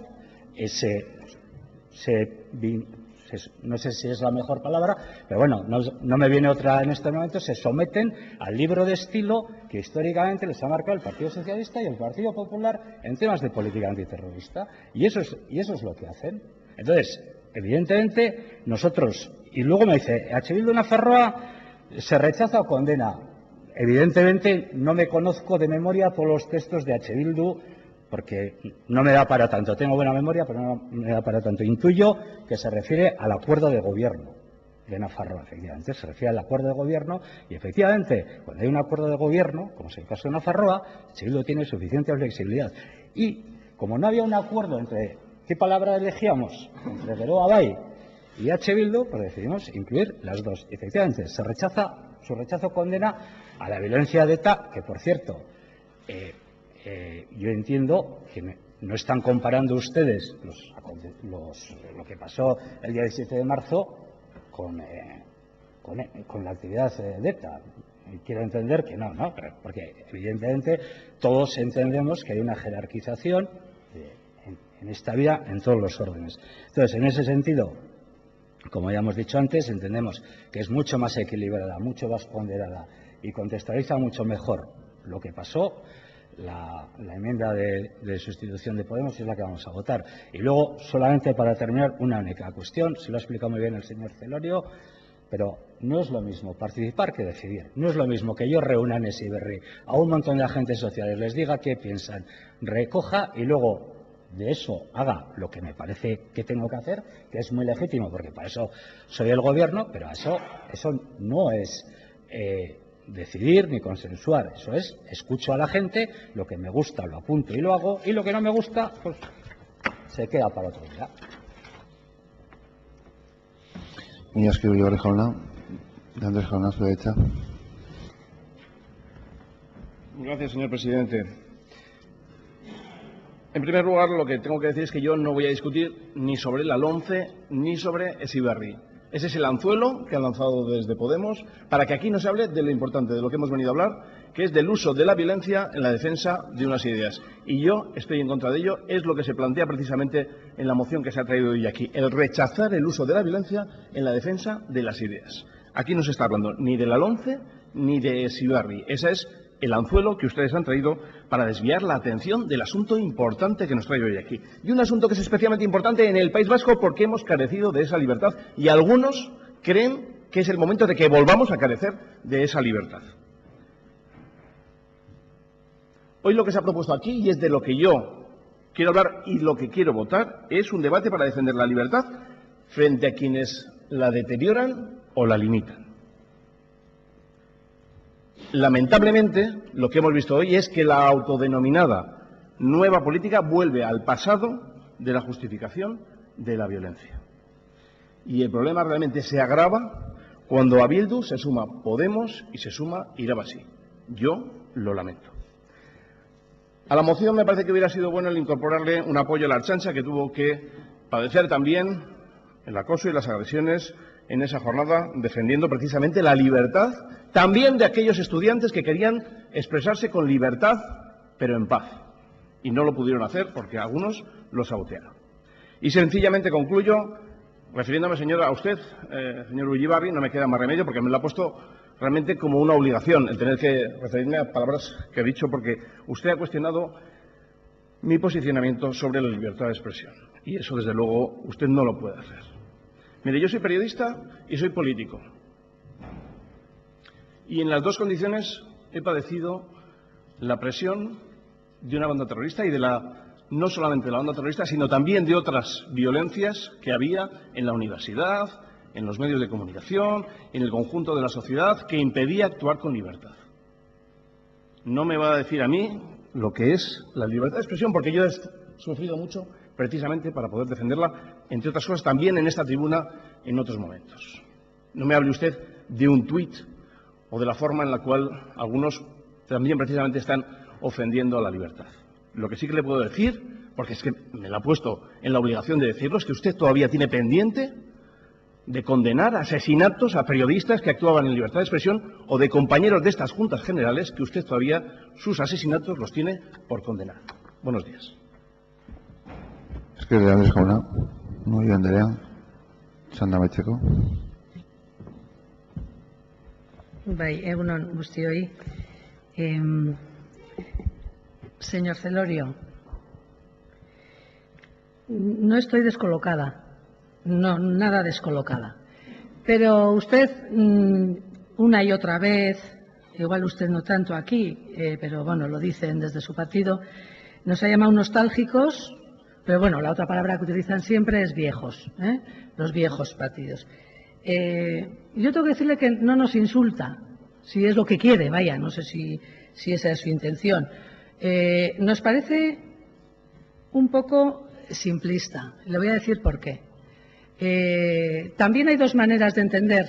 no sé si es la mejor palabra, pero bueno, no me viene otra en este momento, se someten al libro de estilo que históricamente les ha marcado el Partido Socialista y el Partido Popular en temas de política antiterrorista. Y eso es lo que hacen. Entonces, evidentemente, nosotros, y luego me dice, EH Bildu Nafarroa se rechaza o condena. Evidentemente, no me conozco de memoria todos los textos de EH Bildu, porque no me da para tanto. Tengo buena memoria, pero no me da para tanto. Intuyo que se refiere al acuerdo de gobierno de Nafarroa, efectivamente. Se refiere al acuerdo de gobierno y, efectivamente, cuando hay un acuerdo de gobierno, como es el caso de Nafarroa, Bildu tiene suficiente flexibilidad. Y, como no había un acuerdo entre, ¿qué palabra elegíamos? Entre Geroa Bai y EH Bildu, pues decidimos incluir las dos. Efectivamente, su rechazo condena a la violencia de ETA, que, por cierto, yo entiendo que no están comparando ustedes lo que pasó el día 17 de marzo con la actividad de ETA. Quiero entender que no, porque evidentemente todos entendemos que hay una jerarquización en esta vida en todos los órdenes. Entonces, en ese sentido, como ya hemos dicho antes, entendemos que es mucho más equilibrada, mucho más ponderada y contextualiza mucho mejor lo que pasó. La enmienda de sustitución de Podemos es la que vamos a votar. Y luego, solamente para terminar, una única cuestión, se lo ha explicado muy bien el señor Celorio, pero no es lo mismo participar que decidir. No es lo mismo que yo reúna en Esiberri a un montón de agentes sociales, les diga qué piensan, recoja y luego de eso haga lo que me parece que tengo que hacer, que es muy legítimo, porque para eso soy el gobierno, pero eso no es decidir ni consensuar, eso es, escucho a la gente, lo que me gusta lo apunto y lo hago, y lo que no me gusta, pues se queda para otro día. Mila esker Uribarri jauna, Andrés jauna, zurea hitza. Gracias, señor presidente. En primer lugar, lo que tengo que decir es que yo no voy a discutir ni sobre la LOMCE ni sobre Heziberri. Ese es el anzuelo que han lanzado desde Podemos para que aquí no se hable de lo importante, de lo que hemos venido a hablar, que es del uso de la violencia en la defensa de unas ideas. Y yo estoy en contra de ello. Es lo que se plantea precisamente en la moción que se ha traído hoy aquí, el rechazar el uso de la violencia en la defensa de las ideas. Aquí no se está hablando ni de la LOMCE ni de Heziberri. Ese es el anzuelo que ustedes han traído para desviar la atención del asunto importante que nos trae hoy aquí. Y un asunto que es especialmente importante en el País Vasco porque hemos carecido de esa libertad y algunos creen que es el momento de que volvamos a carecer de esa libertad. Hoy lo que se ha propuesto aquí, y es de lo que yo quiero hablar y lo que quiero votar, es un debate para defender la libertad frente a quienes la deterioran o la limitan. Lamentablemente, lo que hemos visto hoy es que la autodenominada nueva política vuelve al pasado de la justificación de la violencia. Y el problema realmente se agrava cuando a Bildu se suma Podemos y se suma Irabazi. Yo lo lamento. A la moción me parece que hubiera sido bueno el incorporarle un apoyo a la Ertzaintza, que tuvo que padecer también el acoso y las agresiones en esa jornada, defendiendo precisamente la libertad también de aquellos estudiantes que querían expresarse con libertad, pero en paz. Y no lo pudieron hacer porque algunos lo sabotearon. Y sencillamente concluyo refiriéndome, a usted, señor Ullibarri, no me queda más remedio porque me lo ha puesto realmente como una obligación el tener que referirme a palabras que he dicho, porque usted ha cuestionado mi posicionamiento sobre la libertad de expresión. Y eso, desde luego, usted no lo puede hacer. Mire, yo soy periodista y soy político. Y en las dos condiciones he padecido la presión de una banda terrorista y no solamente de la banda terrorista, sino también de otras violencias que había en la universidad, en los medios de comunicación, en el conjunto de la sociedad, que impedía actuar con libertad. No me va a decir a mí lo que es la libertad de expresión, porque yo he sufrido mucho precisamente para poder defenderla, entre otras cosas, también en esta tribuna en otros momentos. No me hable usted de un tuit o de la forma en la cual algunos también precisamente están ofendiendo a la libertad. Lo que sí que le puedo decir, porque es que me la ha puesto en la obligación de decirlo, es que usted todavía tiene pendiente de condenar asesinatos a periodistas que actuaban en libertad de expresión o de compañeros de estas juntas generales que usted todavía sus asesinatos los tiene por condenar. Buenos días. Eskerrik Andrés jauna. Muy Andrea. Txanda amaitzeko. Bai, egun on guztioi. Señor Celorio, no estoy descolocada, no, nada descolocada. Pero usted, una y otra vez, igual usted no tanto aquí, pero bueno, lo dicen desde su partido, nos ha llamado nostálgicos, pero bueno, la otra palabra que utilizan siempre es viejos, los viejos partidos. Yo tengo que decirle que no nos insulta, si es lo que quiere, vaya, no sé si esa es su intención. Nos parece un poco simplista. Le voy a decir por qué. También hay dos maneras de entender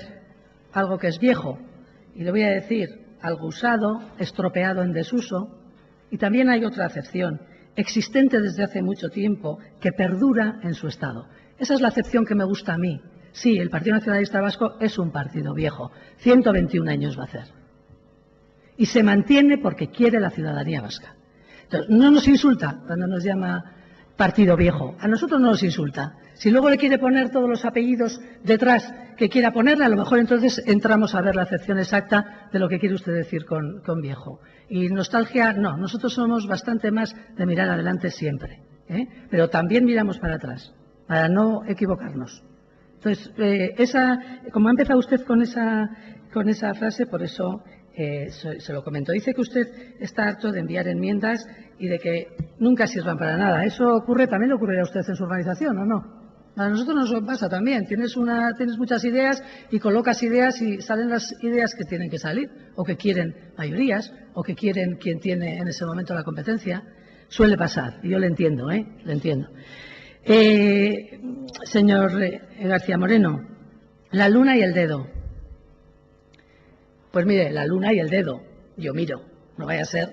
algo que es viejo. Y le voy a decir algo usado, estropeado en desuso. Y también hay otra acepción, existente desde hace mucho tiempo, que perdura en su estado. Esa es la acepción que me gusta a mí. Sí, el Partido Nacionalista Vasco es un partido viejo. 121 años va a hacer. Y se mantiene porque quiere la ciudadanía vasca. Entonces, no nos insulta cuando nos llama partido viejo. A nosotros no nos insulta. Si luego le quiere poner todos los apellidos detrás que quiera ponerle, a lo mejor entonces entramos a ver la acepción exacta de lo que quiere usted decir con viejo. Y nostalgia, no. Nosotros somos bastante más de mirar adelante siempre. Pero también miramos para atrás, para no equivocarnos. Entonces, como ha empezado usted con esa frase, por eso se lo comento. Dice que usted está harto de enviar enmiendas y de que nunca sirvan para nada. ¿Eso también le ocurrirá a usted en su organización o no? A nosotros nos pasa también. Tienes muchas ideas y colocas ideas y salen las ideas que tienen que salir o que quieren mayorías o que quieren quien tiene en ese momento la competencia. Suele pasar y yo le entiendo, le entiendo. Señor García Moreno, la luna y el dedo. Pues mire, la luna y el dedo, yo miro, no vaya a ser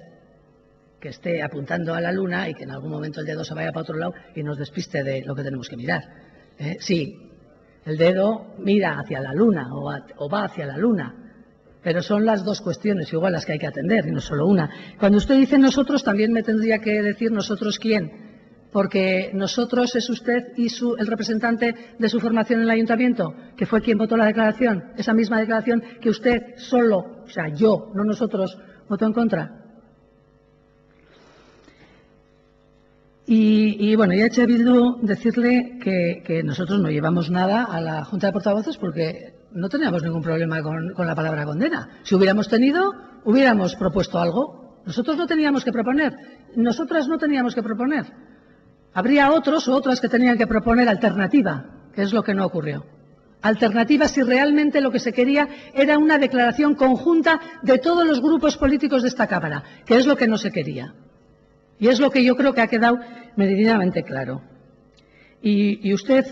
que esté apuntando a la luna y que en algún momento el dedo se vaya para otro lado y nos despiste de lo que tenemos que mirar. Sí, el dedo mira hacia la luna o va hacia la luna, pero son las dos cuestiones igual las que hay que atender y no solo una. Cuando usted dice nosotros, también me tendría que decir nosotros quién, porque nosotros es usted y el representante de su formación en el ayuntamiento, que fue quien votó la declaración, esa misma declaración que usted solo, o sea, yo, no nosotros, votó en contra. Y bueno, y a EH Bildu decirle que nosotros no llevamos nada a la Junta de Portavoces porque no teníamos ningún problema con la palabra condena. Si hubiéramos tenido, hubiéramos propuesto algo. Nosotros no teníamos que proponer, nosotras no teníamos que proponer. Habría otros o otras que tenían que proponer alternativa, que es lo que no ocurrió. Alternativa si realmente lo que se quería era una declaración conjunta de todos los grupos políticos de esta Cámara, que es lo que no se quería. Y es lo que yo creo que ha quedado meridianamente claro. Y usted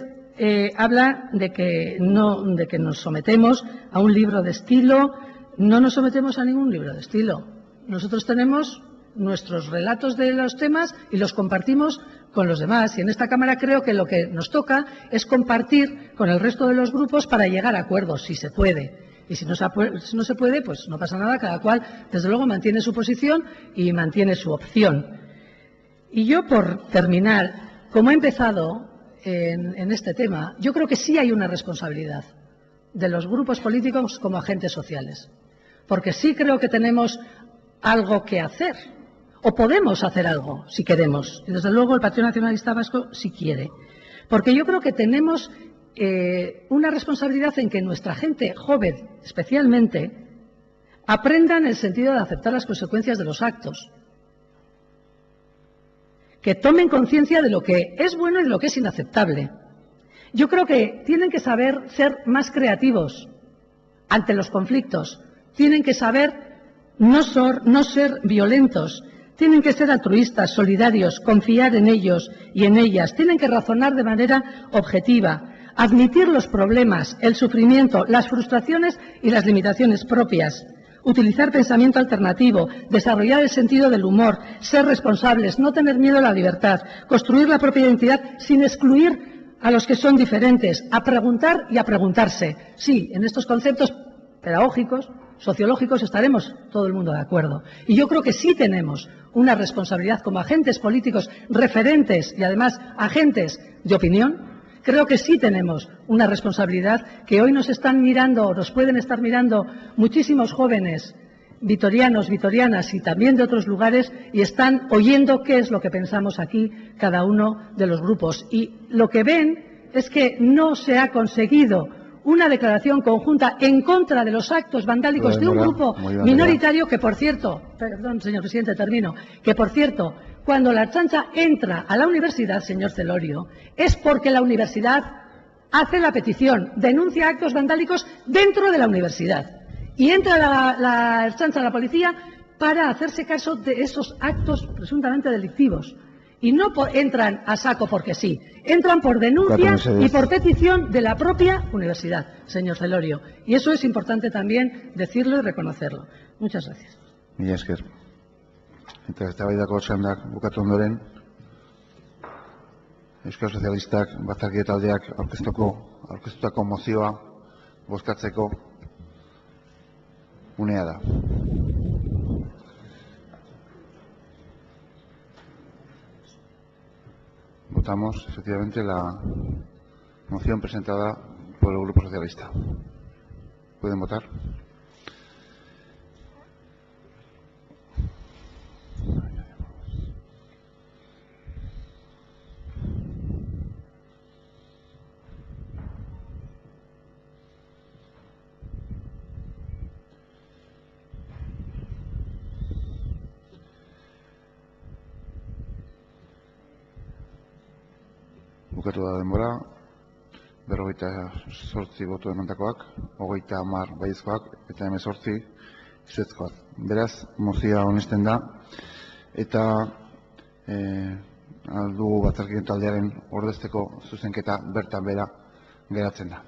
habla de que nos sometemos a un libro de estilo. No nos sometemos a ningún libro de estilo. Nosotros tenemos nuestros relatos de los temas y los compartimos con los demás. Y en esta Cámara creo que lo que nos toca es compartir con el resto de los grupos para llegar a acuerdos, si se puede. Y si no se puede, pues no pasa nada, cada cual, desde luego, mantiene su posición y mantiene su opción. Y yo, por terminar, como he empezado en este tema, yo creo que sí hay una responsabilidad de los grupos políticos como agentes sociales. Porque sí creo que tenemos algo que hacer, o podemos hacer algo, si queremos. Y desde luego el Partido Nacionalista Vasco sí quiere. Porque yo creo que tenemos una responsabilidad en que nuestra gente joven, especialmente, aprendan el sentido de aceptar las consecuencias de los actos. Que tomen conciencia de lo que es bueno y de lo que es inaceptable. Yo creo que tienen que saber ser más creativos ante los conflictos. Tienen que saber no ser violentos. Tienen que ser altruistas, solidarios, confiar en ellos y en ellas. Tienen que razonar de manera objetiva, admitir los problemas, el sufrimiento, las frustraciones y las limitaciones propias. Utilizar pensamiento alternativo, desarrollar el sentido del humor, ser responsables, no tener miedo a la libertad, construir la propia identidad sin excluir a los que son diferentes, a preguntar y a preguntarse. Sí, en estos conceptos pedagógicos, sociológicos, estaremos todo el mundo de acuerdo. Y yo creo que sí tenemos una responsabilidad como agentes políticos referentes y además agentes de opinión. Creo que sí tenemos una responsabilidad que hoy nos están mirando, nos pueden estar mirando muchísimos jóvenes vitorianos, vitorianas y también de otros lugares y están oyendo qué es lo que pensamos aquí cada uno de los grupos. Y lo que ven es que no se ha conseguido una declaración conjunta en contra de los actos vandálicos de un grupo minoritario que, por cierto, perdón, señor presidente, termino, que, por cierto, cuando la Ertzaintza entra a la universidad, señor Celorio, es porque la universidad hace la petición, denuncia actos vandálicos dentro de la universidad. Y entra la Ertzaintza, la policía, para hacerse caso de esos actos presuntamente delictivos. Y no entran a saco porque sí, entran por denuncia y por petición de la propia universidad, señor Celorio. Y eso es importante también decirlo y reconocerlo. Muchas gracias. Mila esker. Eta eztabaidako txandak bukatu ondoren, Euskal Sozialistak batzarkide taldeak aurkeztutako mozioa bozkatzeko unea da. Votamos, efectivamente, la moción presentada por el Grupo Socialista. ¿Pueden votar? Bukatu da denbora, 48 boto emandakoak, 30 baiezkoak eta 18 ezezkoak. Beraz, mozioa onesten da eta aldu batzarkide taldearen ordezteko zuzenketa bertan behera geratzen da.